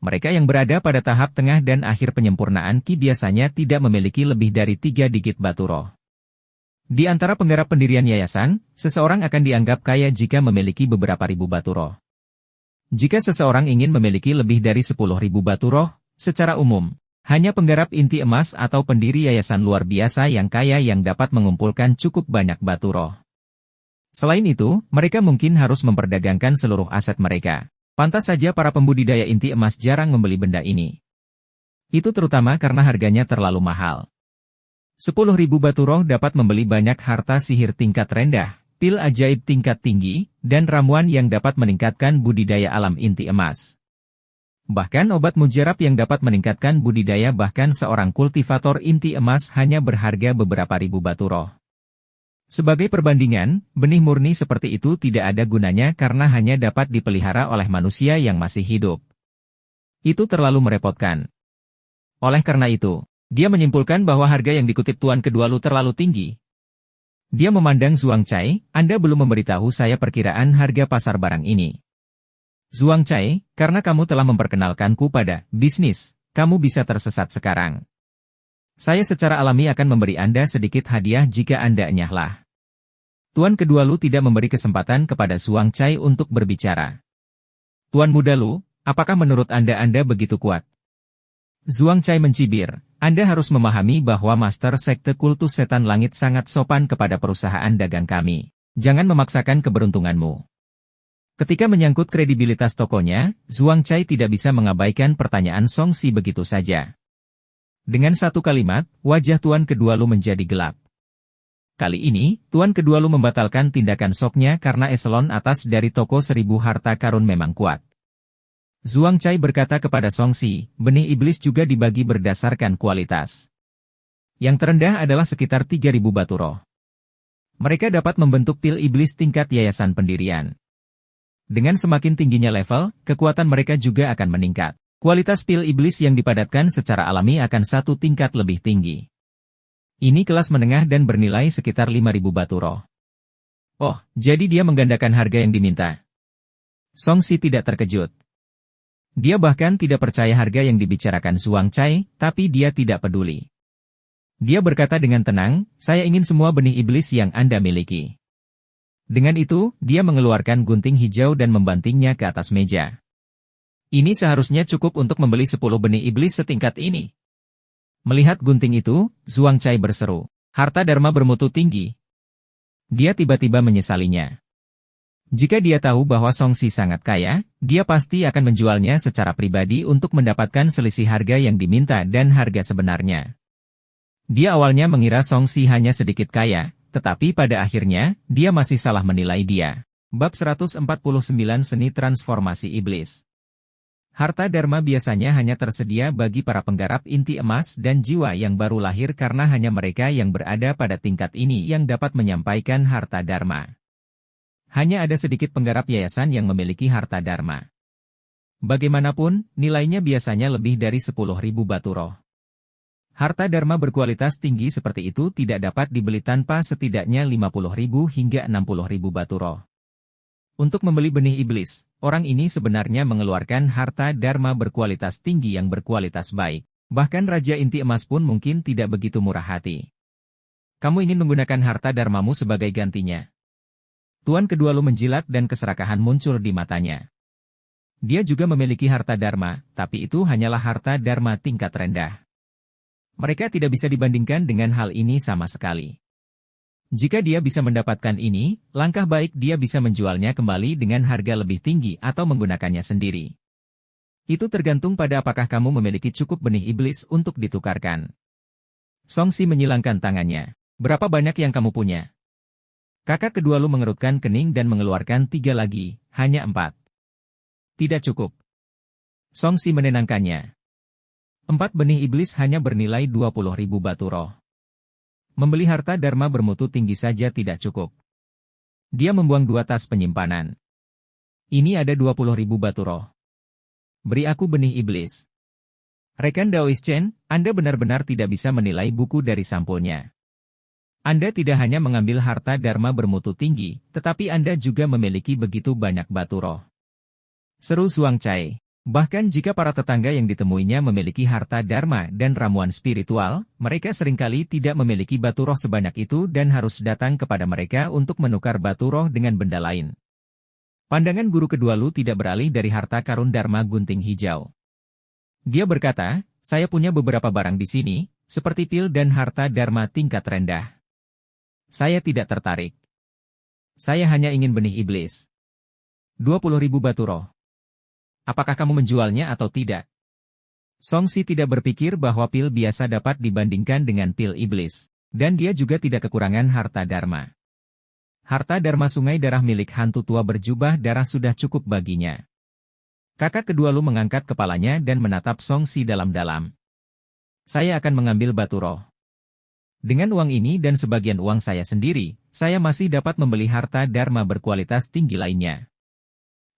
Mereka yang berada pada tahap tengah dan akhir penyempurnaan ki biasanya tidak memiliki lebih dari 3 digit batu roh. Di antara penggarap pendirian yayasan, seseorang akan dianggap kaya jika memiliki beberapa ribu batu roh. Jika seseorang ingin memiliki lebih dari 10.000 batu roh, secara umum, hanya penggarap inti emas atau pendiri yayasan luar biasa yang kaya yang dapat mengumpulkan cukup banyak batu roh. Selain itu, mereka mungkin harus memperdagangkan seluruh aset mereka. Pantas saja para pembudidaya inti emas jarang membeli benda ini. Itu terutama karena harganya terlalu mahal. 10.000 batu roh dapat membeli banyak harta sihir tingkat rendah, pil ajaib tingkat tinggi, dan ramuan yang dapat meningkatkan budidaya alam inti emas. Bahkan obat mujarab yang dapat meningkatkan budidaya bahkan seorang kultivator inti emas hanya berharga beberapa ribu batu roh. Sebagai perbandingan, benih murni seperti itu tidak ada gunanya karena hanya dapat dipelihara oleh manusia yang masih hidup. Itu terlalu merepotkan. Oleh karena itu, dia menyimpulkan bahwa harga yang dikutip tuan kedua Lu terlalu tinggi. Dia memandang Zuang Cai, Anda belum memberitahu saya perkiraan harga pasar barang ini. Zuang Cai, karena kamu telah memperkenalkanku pada bisnis, kamu bisa tersesat sekarang. Saya secara alami akan memberi Anda sedikit hadiah jika Anda nyahlah. Tuan kedua Lu tidak memberi kesempatan kepada Zuang Cai untuk berbicara. Tuan muda Lu, apakah menurut Anda begitu kuat? Zuang Cai mencibir, Anda harus memahami bahwa Master Sekte Kultus Setan Langit sangat sopan kepada perusahaan dagang kami. Jangan memaksakan keberuntunganmu. Ketika menyangkut kredibilitas tokonya, Zuang Cai tidak bisa mengabaikan pertanyaan Songsi begitu saja. Dengan satu kalimat, wajah Tuan Kedua Lu menjadi gelap. Kali ini, Tuan Kedua Lu membatalkan tindakan Soknya karena eselon atas dari toko 1000 harta karun memang kuat. Zhuang Cai berkata kepada Songxi, benih iblis juga dibagi berdasarkan kualitas. Yang terendah adalah sekitar 3000 batu roh. Mereka dapat membentuk pil iblis tingkat yayasan pendirian. Dengan semakin tingginya level, kekuatan mereka juga akan meningkat. Kualitas pil iblis yang dipadatkan secara alami akan satu tingkat lebih tinggi. Ini kelas menengah dan bernilai sekitar 5000 batu roh. Oh, jadi dia menggandakan harga yang diminta. Songxi tidak terkejut. Dia bahkan tidak percaya harga yang dibicarakan Zhuang Cai, tapi dia tidak peduli. Dia berkata dengan tenang, saya ingin semua benih iblis yang Anda miliki. Dengan itu, dia mengeluarkan gunting hijau dan membantingnya ke atas meja. Ini seharusnya cukup untuk membeli 10 benih iblis setingkat ini. Melihat gunting itu, Zhuang Cai berseru, harta Dharma bermutu tinggi. Dia tiba-tiba menyesalinya. Jika dia tahu bahwa Songxi sangat kaya, dia pasti akan menjualnya secara pribadi untuk mendapatkan selisih harga yang diminta dan harga sebenarnya. Dia awalnya mengira Songxi hanya sedikit kaya, tetapi pada akhirnya, dia masih salah menilai dia. Bab 149 Seni Transformasi Iblis. Harta Dharma biasanya hanya tersedia bagi para penggarap inti emas dan jiwa yang baru lahir karena hanya mereka yang berada pada tingkat ini yang dapat menyampaikan harta Dharma. Hanya ada sedikit penggarap yayasan yang memiliki harta Dharma. Bagaimanapun, nilainya biasanya lebih dari 10.000 batu roh. Harta Dharma berkualitas tinggi seperti itu tidak dapat dibeli tanpa setidaknya 50.000 hingga 60.000 batu roh. Untuk membeli benih iblis, orang ini sebenarnya mengeluarkan harta Dharma berkualitas tinggi yang berkualitas baik. Bahkan Raja Inti Emas pun mungkin tidak begitu murah hati. Kamu ingin menggunakan harta Dharmamu sebagai gantinya. Tuan Kedua Lu menjilat dan keserakahan muncul di matanya. Dia juga memiliki harta Dharma, tapi itu hanyalah harta Dharma tingkat rendah. Mereka tidak bisa dibandingkan dengan hal ini sama sekali. Jika dia bisa mendapatkan ini, langkah baik dia bisa menjualnya kembali dengan harga lebih tinggi atau menggunakannya sendiri. Itu tergantung pada apakah kamu memiliki cukup benih iblis untuk ditukarkan. Songxi menyilangkan tangannya. Berapa banyak yang kamu punya? Kakak Kedua Lu mengerutkan kening dan mengeluarkan 3 lagi, hanya 4. Tidak cukup. Songxi menenangkannya. 4 benih iblis hanya bernilai 20.000 batu roh. Membeli harta Dharma bermutu tinggi saja tidak cukup. Dia membuang 2 tas penyimpanan. Ini ada 20.000 batu roh. Beri aku benih iblis. Rekan Daoist Chen, Anda benar-benar tidak bisa menilai buku dari sampulnya. Anda tidak hanya mengambil harta Dharma bermutu tinggi, tetapi Anda juga memiliki begitu banyak batu roh. Seru Zhuang Cai. Bahkan jika para tetangga yang ditemuinya memiliki harta Dharma dan ramuan spiritual, mereka seringkali tidak memiliki batu roh sebanyak itu dan harus datang kepada mereka untuk menukar batu roh dengan benda lain. Pandangan Guru Kedua Lu tidak beralih dari harta karun Dharma gunting hijau. Dia berkata, saya punya beberapa barang di sini, seperti pil dan harta Dharma tingkat rendah. Saya tidak tertarik. Saya hanya ingin benih iblis. 20.000 batu roh. Apakah kamu menjualnya atau tidak? Songxi tidak berpikir bahwa pil biasa dapat dibandingkan dengan pil iblis. Dan dia juga tidak kekurangan harta Dharma. Harta Dharma sungai darah milik hantu tua berjubah darah sudah cukup baginya. Kakak Kedua Lu mengangkat kepalanya dan menatap Songxi dalam-dalam. Saya akan mengambil batu roh. Dengan uang ini dan sebagian uang saya sendiri, saya masih dapat membeli harta Dharma berkualitas tinggi lainnya.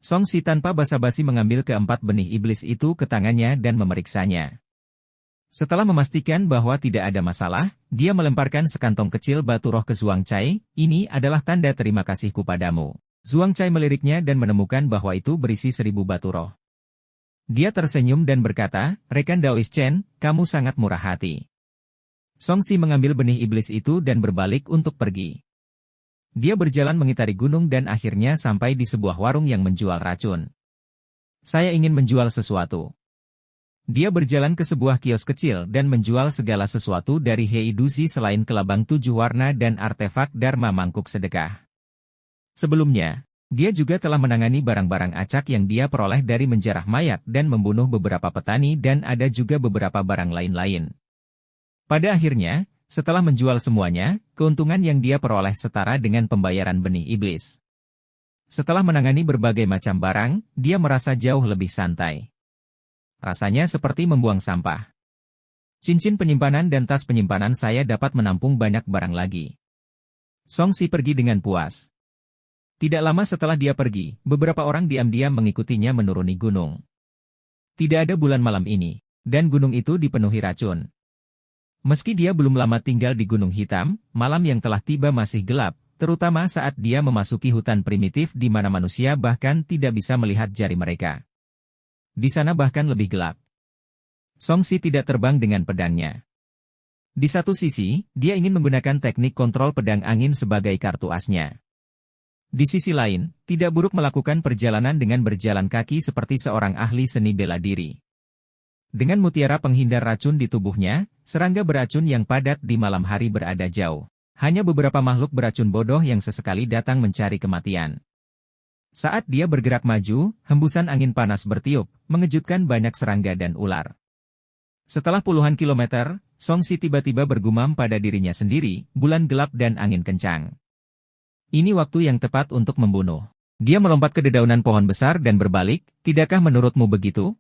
Songxi tanpa basa-basi mengambil 4 benih iblis itu ke tangannya dan memeriksanya. Setelah memastikan bahwa tidak ada masalah, dia melemparkan sekantong kecil batu roh ke Zhuang Cai. Ini adalah tanda terima kasihku padamu. Zhuang Cai meliriknya dan menemukan bahwa itu berisi 1000 batu roh. Dia tersenyum dan berkata, Rekan Daoist Chen, kamu sangat murah hati. Songxi mengambil benih iblis itu dan berbalik untuk pergi. Dia berjalan mengitari gunung dan akhirnya sampai di sebuah warung yang menjual racun. Saya ingin menjual sesuatu. Dia berjalan ke sebuah kios kecil dan menjual segala sesuatu dari Heiduzi selain kelabang 7 warna dan artefak Dharma mangkuk sedekah. Sebelumnya, dia juga telah menangani barang-barang acak yang dia peroleh dari menjarah mayat dan membunuh beberapa petani dan ada juga beberapa barang lain-lain. Pada akhirnya, setelah menjual semuanya, keuntungan yang dia peroleh setara dengan pembayaran benih iblis. Setelah menangani berbagai macam barang, dia merasa jauh lebih santai. Rasanya seperti membuang sampah. Cincin penyimpanan dan tas penyimpanan saya dapat menampung banyak barang lagi. Song Si pergi dengan puas. Tidak lama setelah dia pergi, beberapa orang diam-diam mengikutinya menuruni gunung. Tidak ada bulan malam ini, dan gunung itu dipenuhi racun. Meski dia belum lama tinggal di Gunung Hitam, malam yang telah tiba masih gelap, terutama saat dia memasuki hutan primitif di mana manusia bahkan tidak bisa melihat jari mereka. Di sana bahkan lebih gelap. Song Si tidak terbang dengan pedangnya. Di satu sisi, dia ingin menggunakan teknik kontrol pedang angin sebagai kartu asnya. Di sisi lain, tidak buruk melakukan perjalanan dengan berjalan kaki seperti seorang ahli seni bela diri. Dengan mutiara penghindar racun di tubuhnya, serangga beracun yang padat di malam hari berada jauh. Hanya beberapa makhluk beracun bodoh yang sesekali datang mencari kematian. Saat dia bergerak maju, hembusan angin panas bertiup, mengejutkan banyak serangga dan ular. Setelah puluhan kilometer, Song Si tiba-tiba bergumam pada dirinya sendiri, bulan gelap dan angin kencang. Ini waktu yang tepat untuk membunuh. Dia melompat ke dedaunan pohon besar dan berbalik, tidakkah menurutmu begitu?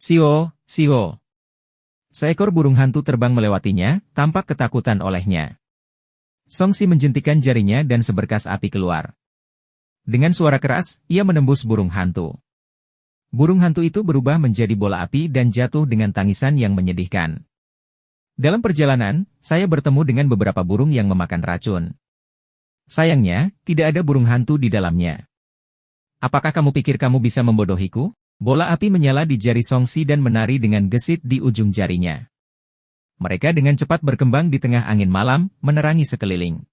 Sio, Sio. Seekor burung hantu terbang melewatinya, tampak ketakutan olehnya. Song Si menjentikan jarinya dan seberkas api keluar. Dengan suara keras, ia menembus burung hantu. Burung hantu itu berubah menjadi bola api dan jatuh dengan tangisan yang menyedihkan. Dalam perjalanan, saya bertemu dengan beberapa burung yang memakan racun. Sayangnya, tidak ada burung hantu di dalamnya. Apakah kamu pikir kamu bisa membodohiku? Bola api menyala di jari Song Si dan menari dengan gesit di ujung jarinya. Mereka dengan cepat berkembang di tengah angin malam, menerangi sekeliling.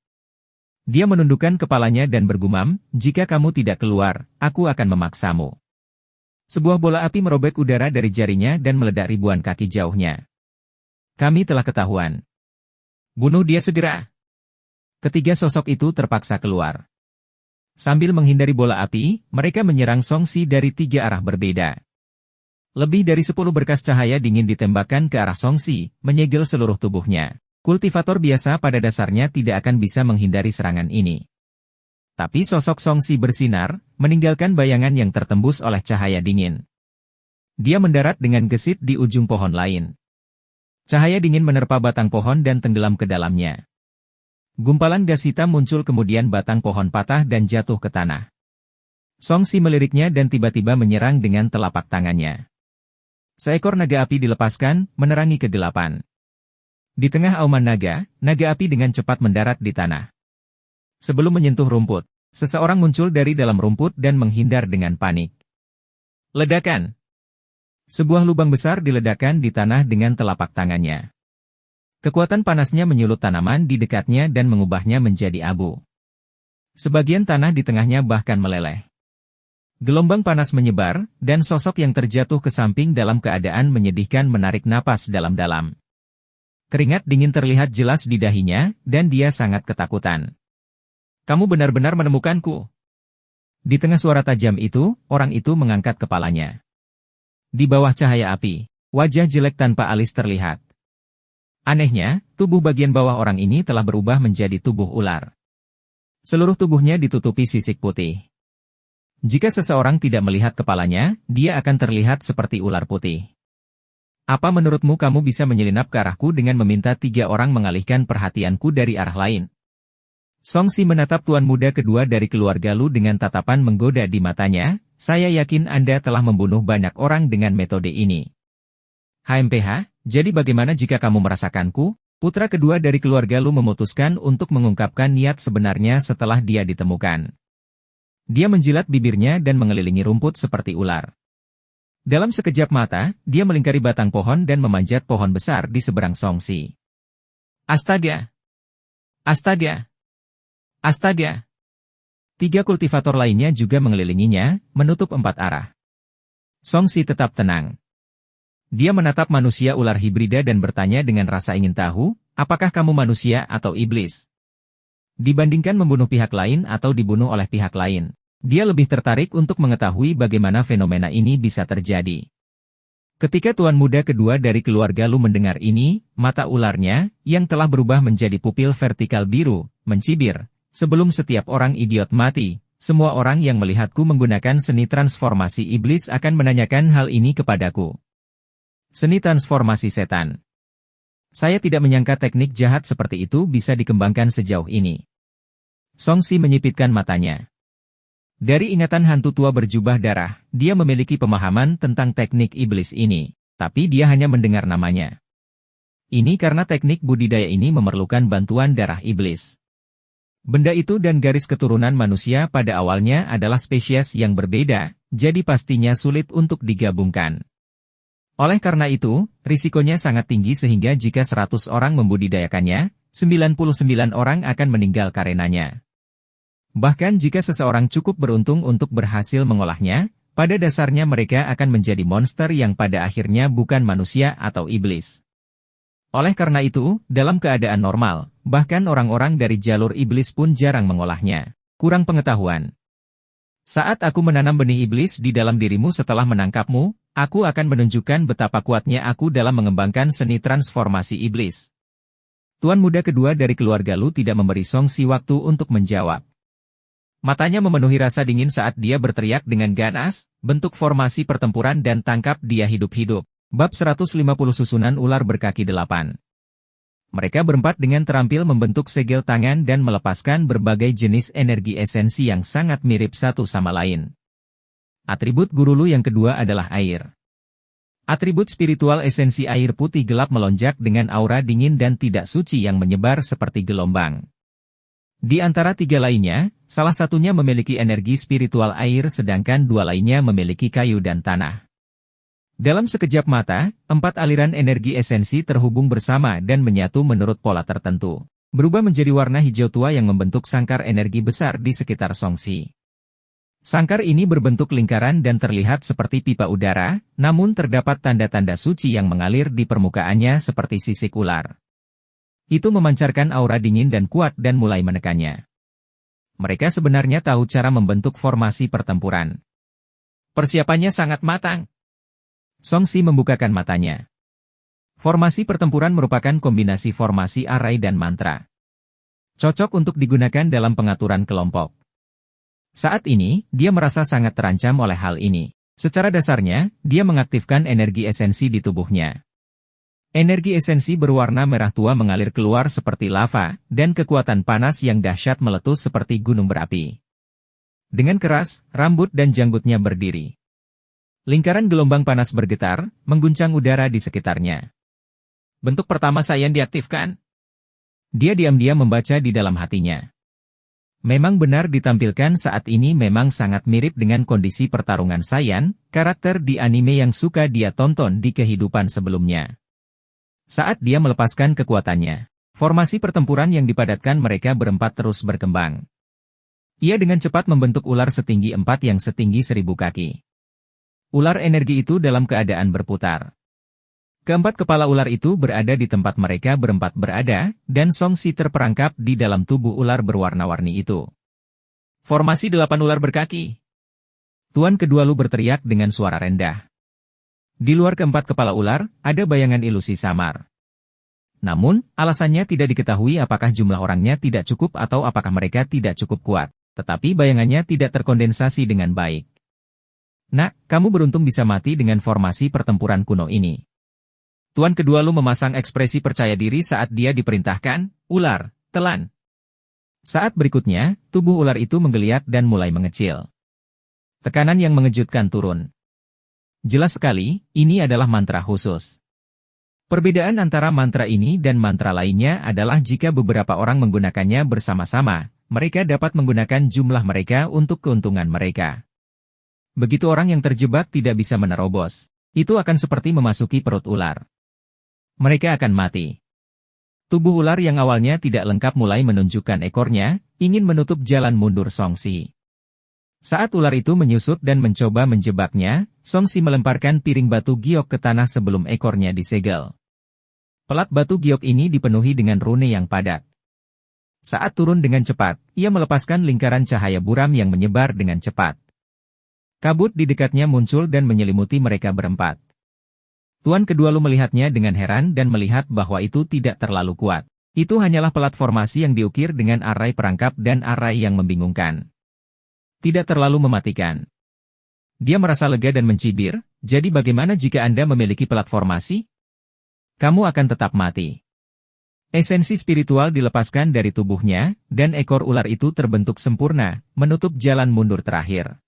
Dia menundukkan kepalanya dan bergumam, jika kamu tidak keluar, aku akan memaksamu. Sebuah bola api merobek udara dari jarinya dan meledak ribuan kaki jauhnya. Kami telah ketahuan. Bunuh dia segera. Ketiga sosok itu terpaksa keluar. Sambil menghindari bola api, mereka menyerang Song Si dari 3 arah berbeda. Lebih dari 10 berkas cahaya dingin ditembakkan ke arah Song Si, menyegel seluruh tubuhnya. Kultivator biasa pada dasarnya tidak akan bisa menghindari serangan ini. Tapi sosok Song Si bersinar, meninggalkan bayangan yang tertembus oleh cahaya dingin. Dia mendarat dengan gesit di ujung pohon lain. Cahaya dingin menerpa batang pohon dan tenggelam ke dalamnya. Gumpalan gas hitam muncul kemudian batang pohon patah dan jatuh ke tanah. Song Si meliriknya dan tiba-tiba menyerang dengan telapak tangannya. Seekor naga api dilepaskan, menerangi kegelapan. Di tengah auman naga, naga api dengan cepat mendarat di tanah. Sebelum menyentuh rumput, seseorang muncul dari dalam rumput dan menghindar dengan panik. Ledakan! Sebuah lubang besar diledakkan di tanah dengan telapak tangannya. Kekuatan panasnya menyulut tanaman di dekatnya dan mengubahnya menjadi abu. Sebagian tanah di tengahnya bahkan meleleh. Gelombang panas menyebar, dan sosok yang terjatuh ke samping dalam keadaan menyedihkan menarik napas dalam-dalam. Keringat dingin terlihat jelas di dahinya, dan dia sangat ketakutan. Kamu benar-benar menemukanku. Di tengah suara tajam itu, orang itu mengangkat kepalanya. Di bawah cahaya api, wajah jelek tanpa alis terlihat. Anehnya, tubuh bagian bawah orang ini telah berubah menjadi tubuh ular. Seluruh tubuhnya ditutupi sisik putih. Jika seseorang tidak melihat kepalanya, dia akan terlihat seperti ular putih. Apa menurutmu kamu bisa menyelinap ke arahku dengan meminta 3 orang mengalihkan perhatianku dari arah lain? Song Si menatap tuan muda kedua dari keluarga Lu dengan tatapan menggoda di matanya, saya yakin Anda telah membunuh banyak orang dengan metode ini. HMPH, jadi bagaimana jika kamu merasakanku? Putra kedua dari keluarga Lu memutuskan untuk mengungkapkan niat sebenarnya setelah dia ditemukan. Dia menjilat bibirnya dan mengelilingi rumput seperti ular. Dalam sekejap mata, dia melingkari batang pohon dan memanjat pohon besar di seberang Song Si. Astaga! Astaga! Astaga! 3 kultivator lainnya juga mengelilinginya, menutup 4 arah. Song Si tetap tenang. Dia menatap manusia ular hibrida dan bertanya dengan rasa ingin tahu, apakah kamu manusia atau iblis? Dibandingkan membunuh pihak lain atau dibunuh oleh pihak lain, dia lebih tertarik untuk mengetahui bagaimana fenomena ini bisa terjadi. Ketika tuan muda kedua dari keluarga Lu mendengar ini, mata ularnya, yang telah berubah menjadi pupil vertikal biru, mencibir. Sebelum setiap orang idiot mati, semua orang yang melihatku menggunakan seni transformasi iblis akan menanyakan hal ini kepadaku. Seni transformasi setan. Saya tidak menyangka teknik jahat seperti itu bisa dikembangkan sejauh ini. Songsi menyipitkan matanya. Dari ingatan hantu tua berjubah darah, dia memiliki pemahaman tentang teknik iblis ini, tapi dia hanya mendengar namanya. Ini karena teknik budidaya ini memerlukan bantuan darah iblis. Benda itu dan garis keturunan manusia pada awalnya adalah spesies yang berbeda, jadi pastinya sulit untuk digabungkan. Oleh karena itu, risikonya sangat tinggi sehingga jika 100 orang membudidayakannya, 99 orang akan meninggal karenanya. Bahkan jika seseorang cukup beruntung untuk berhasil mengolahnya, pada dasarnya mereka akan menjadi monster yang pada akhirnya bukan manusia atau iblis. Oleh karena itu, dalam keadaan normal, bahkan orang-orang dari jalur iblis pun jarang mengolahnya. Kurang pengetahuan. Saat aku menanam benih iblis di dalam dirimu setelah menangkapmu, aku akan menunjukkan betapa kuatnya aku dalam mengembangkan seni transformasi iblis. Tuan muda kedua dari keluarga Lu tidak memberi Songsi waktu untuk menjawab. Matanya memenuhi rasa dingin saat dia berteriak dengan ganas, bentuk formasi pertempuran dan tangkap dia hidup-hidup. Bab 150 Susunan Ular Berkaki 8. Mereka berempat dengan terampil membentuk segel tangan dan melepaskan berbagai jenis energi esensi yang sangat mirip satu sama lain. Atribut guru Lu yang kedua adalah air. Atribut spiritual esensi air putih gelap melonjak dengan aura dingin dan tidak suci yang menyebar seperti gelombang. Di antara tiga lainnya, salah satunya memiliki energi spiritual air sedangkan dua lainnya memiliki kayu dan tanah. Dalam sekejap mata, 4 aliran energi esensi terhubung bersama dan menyatu menurut pola tertentu. Berubah menjadi warna hijau tua yang membentuk sangkar energi besar di sekitar Songsi. Sangkar ini berbentuk lingkaran dan terlihat seperti pipa udara, namun terdapat tanda-tanda suci yang mengalir di permukaannya seperti sisik ular. Itu memancarkan aura dingin dan kuat dan mulai menekannya. Mereka sebenarnya tahu cara membentuk formasi pertempuran. Persiapannya sangat matang. Songsi membukakan matanya. Formasi pertempuran merupakan kombinasi formasi arai dan mantra. Cocok untuk digunakan dalam pengaturan kelompok. Saat ini, dia merasa sangat terancam oleh hal ini. Secara dasarnya, dia mengaktifkan energi esensi di tubuhnya. Energi esensi berwarna merah tua mengalir keluar seperti lava, dan kekuatan panas yang dahsyat meletus seperti gunung berapi. Dengan keras, rambut dan janggutnya berdiri. Lingkaran gelombang panas bergetar, mengguncang udara di sekitarnya. Bentuk pertama Saiyan diaktifkan. Dia diam-diam membaca di dalam hatinya. Memang benar ditampilkan saat ini memang sangat mirip dengan kondisi pertarungan Saiyan, karakter di anime yang suka dia tonton di kehidupan sebelumnya. Saat dia melepaskan kekuatannya, formasi pertempuran yang dipadatkan mereka berempat terus berkembang. Ia dengan cepat membentuk ular setinggi 4 yang setinggi 1000 kaki. Ular energi itu dalam keadaan berputar. Keempat kepala ular itu berada di tempat mereka berempat berada, dan Songsi terperangkap di dalam tubuh ular berwarna-warni itu. Formasi 8 ular berkaki. Tuan kedua Lu berteriak dengan suara rendah. Di luar keempat kepala ular, ada bayangan ilusi samar. Namun, alasannya tidak diketahui apakah jumlah orangnya tidak cukup atau apakah mereka tidak cukup kuat. Tetapi bayangannya tidak terkondensasi dengan baik. Nak, kamu beruntung bisa mati dengan formasi pertempuran kuno ini. Tuan kedua Lu memasang ekspresi percaya diri saat dia diperintahkan, ular, telan. Saat berikutnya, tubuh ular itu menggeliat dan mulai mengecil. Tekanan yang mengejutkan turun. Jelas sekali, ini adalah mantra khusus. Perbedaan antara mantra ini dan mantra lainnya adalah jika beberapa orang menggunakannya bersama-sama, mereka dapat menggunakan jumlah mereka untuk keuntungan mereka. Begitu orang yang terjebak tidak bisa menerobos, itu akan seperti memasuki perut ular. Mereka akan mati. Tubuh ular yang awalnya tidak lengkap mulai menunjukkan ekornya, ingin menutup jalan mundur Songsi. Saat ular itu menyusut dan mencoba menjebaknya, Songsi melemparkan piring batu giok ke tanah sebelum ekornya disegel. Pelat batu giok ini dipenuhi dengan rune yang padat. Saat turun dengan cepat, ia melepaskan lingkaran cahaya buram yang menyebar dengan cepat. Kabut di dekatnya muncul dan menyelimuti mereka berempat. Tuan kedua Lu melihatnya dengan heran dan melihat bahwa itu tidak terlalu kuat. Itu hanyalah platformasi yang diukir dengan arai perangkap dan arai yang membingungkan. Tidak terlalu mematikan. Dia merasa lega dan mencibir, jadi bagaimana jika Anda memiliki platformasi? Kamu akan tetap mati. Esensi spiritual dilepaskan dari tubuhnya, dan ekor ular itu terbentuk sempurna, menutup jalan mundur terakhir.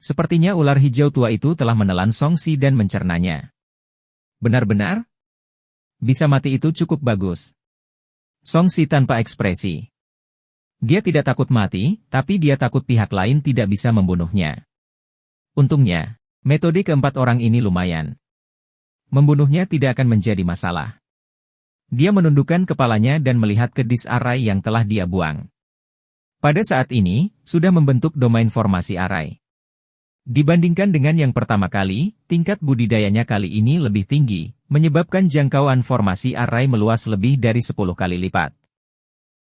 Sepertinya ular hijau tua itu telah menelan Songsi dan mencernanya. Benar-benar? Bisa mati itu cukup bagus. Songsi tanpa ekspresi. Dia tidak takut mati, tapi dia takut pihak lain tidak bisa membunuhnya. Untungnya, metode keempat orang ini lumayan. Membunuhnya tidak akan menjadi masalah. Dia menundukkan kepalanya dan melihat ke disk arai yang telah dia buang. Pada saat ini, sudah membentuk domain formasi arai. Dibandingkan dengan yang pertama kali, tingkat budidayanya kali ini lebih tinggi, menyebabkan jangkauan formasi arai meluas lebih dari 10 kali lipat.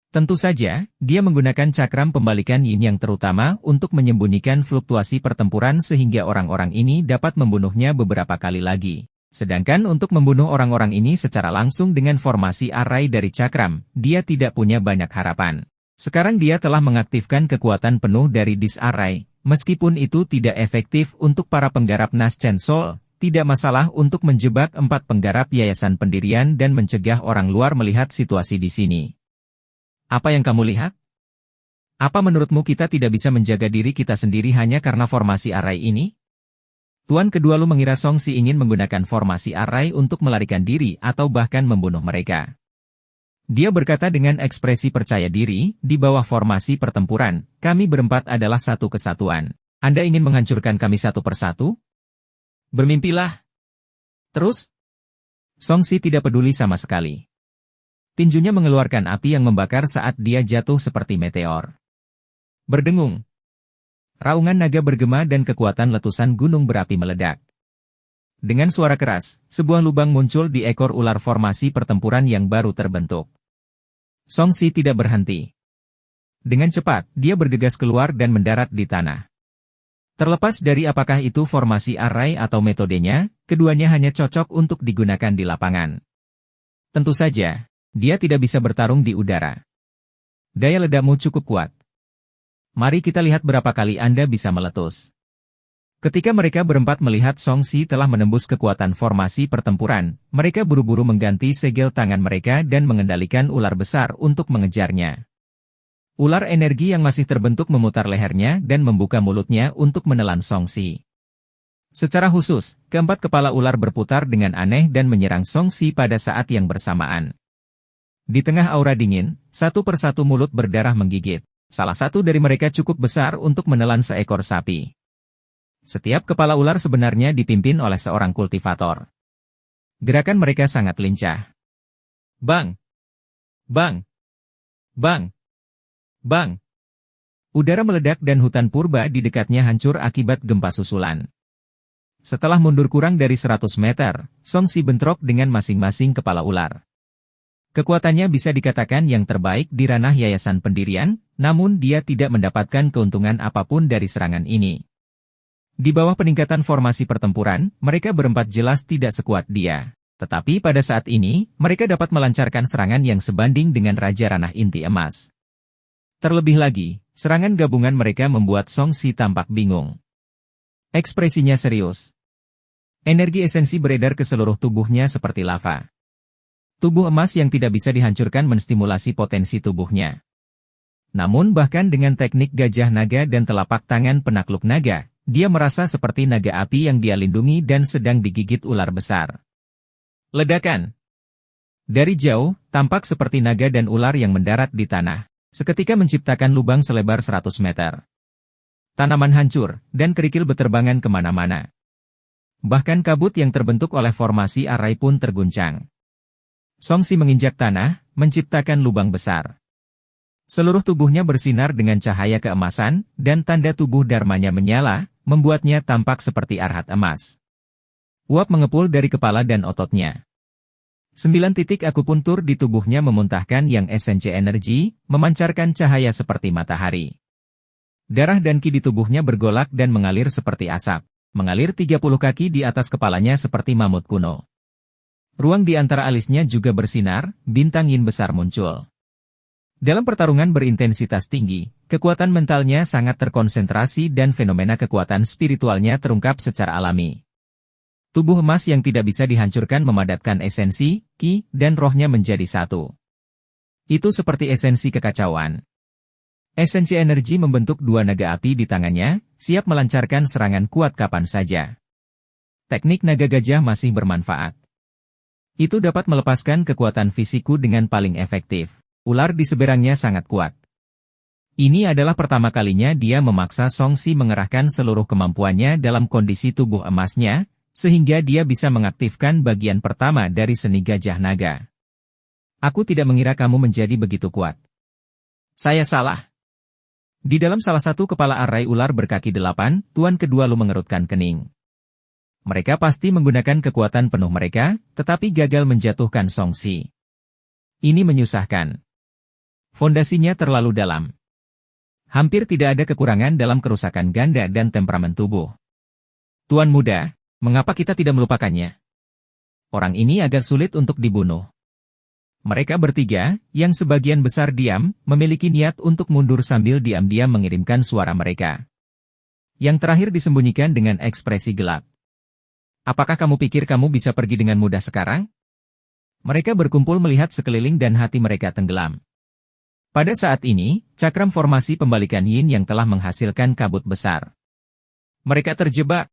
Tentu saja, dia menggunakan cakram pembalikan yin yang terutama untuk menyembunyikan fluktuasi pertempuran sehingga orang-orang ini dapat membunuhnya beberapa kali lagi. Sedangkan untuk membunuh orang-orang ini secara langsung dengan formasi arai dari cakram, dia tidak punya banyak harapan. Sekarang dia telah mengaktifkan kekuatan penuh dari disk arai. Meskipun itu tidak efektif untuk para penggarap Nas Chen Sol, tidak masalah untuk menjebak 4 penggarap Yayasan Pendirian dan mencegah orang luar melihat situasi di sini. Apa yang kamu lihat? Apa menurutmu kita tidak bisa menjaga diri kita sendiri hanya karena formasi arai ini? Tuan kedua Lu mengira Songsi ingin menggunakan formasi arai untuk melarikan diri atau bahkan membunuh mereka. Dia berkata dengan ekspresi percaya diri, di bawah formasi pertempuran, kami berempat adalah satu kesatuan. Anda ingin menghancurkan kami satu persatu? Bermimpilah. Terus? Songsi tidak peduli sama sekali. Tinjunya mengeluarkan api yang membakar saat dia jatuh seperti meteor. Berdengung. Raungan naga bergema dan kekuatan letusan gunung berapi meledak. Dengan suara keras, sebuah lubang muncul di ekor ular formasi pertempuran yang baru terbentuk. Songsi tidak berhenti. Dengan cepat, dia bergegas keluar dan mendarat di tanah. Terlepas dari apakah itu formasi arai atau metodenya, keduanya hanya cocok untuk digunakan di lapangan. Tentu saja, dia tidak bisa bertarung di udara. Daya ledakmu cukup kuat. Mari kita lihat berapa kali Anda bisa meletus. Ketika mereka berempat melihat Songsi telah menembus kekuatan formasi pertempuran, mereka buru-buru mengganti segel tangan mereka dan mengendalikan ular besar untuk mengejarnya. Ular energi yang masih terbentuk memutar lehernya dan membuka mulutnya untuk menelan Songsi. Secara khusus, keempat kepala ular berputar dengan aneh dan menyerang Songsi pada saat yang bersamaan. Di tengah aura dingin, satu persatu mulut berdarah menggigit. Salah satu dari mereka cukup besar untuk menelan seekor sapi. Setiap kepala ular sebenarnya dipimpin oleh seorang kultivator. Gerakan mereka sangat lincah. Bang! Bang! Bang! Bang! Udara meledak dan hutan purba di dekatnya hancur akibat gempa susulan. Setelah mundur kurang dari 100 meter, Songsi bentrok dengan masing-masing kepala ular. Kekuatannya bisa dikatakan yang terbaik di ranah Yayasan Pendirian, namun dia tidak mendapatkan keuntungan apapun dari serangan ini. Di bawah peningkatan formasi pertempuran, mereka berempat jelas tidak sekuat dia. Tetapi pada saat ini, mereka dapat melancarkan serangan yang sebanding dengan Raja Ranah Inti Emas. Terlebih lagi, serangan gabungan mereka membuat Songsi tampak bingung. Ekspresinya serius. Energi esensi beredar ke seluruh tubuhnya seperti lava. Tubuh emas yang tidak bisa dihancurkan menstimulasi potensi tubuhnya. Namun bahkan dengan teknik gajah naga dan telapak tangan penakluk naga, dia merasa seperti naga api yang dia lindungi dan sedang digigit ular besar. Ledakan. Dari jauh, tampak seperti naga dan ular yang mendarat di tanah. Seketika menciptakan lubang selebar 100 meter. Tanaman hancur, dan kerikil beterbangan kemana-mana. Bahkan kabut yang terbentuk oleh formasi arai pun terguncang. Songsi menginjak tanah, menciptakan lubang besar. Seluruh tubuhnya bersinar dengan cahaya keemasan, dan tanda tubuh dharmanya menyala, membuatnya tampak seperti arhat emas. Uap mengepul dari kepala dan ototnya. 9 titik akupuntur di tubuhnya memuntahkan yang esensi energi, memancarkan cahaya seperti matahari. Darah dan ki di tubuhnya bergolak dan mengalir seperti asap. mengalir 30 kaki di atas kepalanya seperti mamut kuno. Ruang di antara alisnya juga bersinar, bintang yin besar muncul. Dalam pertarungan berintensitas tinggi, kekuatan mentalnya sangat terkonsentrasi dan fenomena kekuatan spiritualnya terungkap secara alami. Tubuh emas yang tidak bisa dihancurkan memadatkan esensi, ki, dan rohnya menjadi satu. Itu seperti esensi kekacauan. Esensi energi membentuk dua naga api di tangannya, siap melancarkan serangan kuat kapan saja. Teknik naga gajah masih bermanfaat. Itu dapat melepaskan kekuatan fisikku dengan paling efektif. Ular di seberangnya sangat kuat. Ini adalah pertama kalinya dia memaksa Songsi mengerahkan seluruh kemampuannya dalam kondisi tubuh emasnya, sehingga dia bisa mengaktifkan bagian pertama dari seni gajah naga. Aku tidak mengira kamu menjadi begitu kuat. Saya salah. Di dalam salah satu kepala arai ular berkaki 8, tuan kedua Lu mengerutkan kening. Mereka pasti menggunakan kekuatan penuh mereka, tetapi gagal menjatuhkan Songsi. Ini menyusahkan. Fondasinya terlalu dalam. Hampir tidak ada kekurangan dalam kerusakan ganda dan temperamen tubuh. Tuan muda, mengapa kita tidak melupakannya? Orang ini agak sulit untuk dibunuh. Mereka bertiga, yang sebagian besar diam, memiliki niat untuk mundur sambil diam-diam mengirimkan suara mereka. Yang terakhir disembunyikan dengan ekspresi gelap. Apakah kamu pikir kamu bisa pergi dengan mudah sekarang? Mereka berkumpul melihat sekeliling dan hati mereka tenggelam. Pada saat ini, cakram formasi pembalikan yin yang telah menghasilkan kabut besar. Mereka terjebak.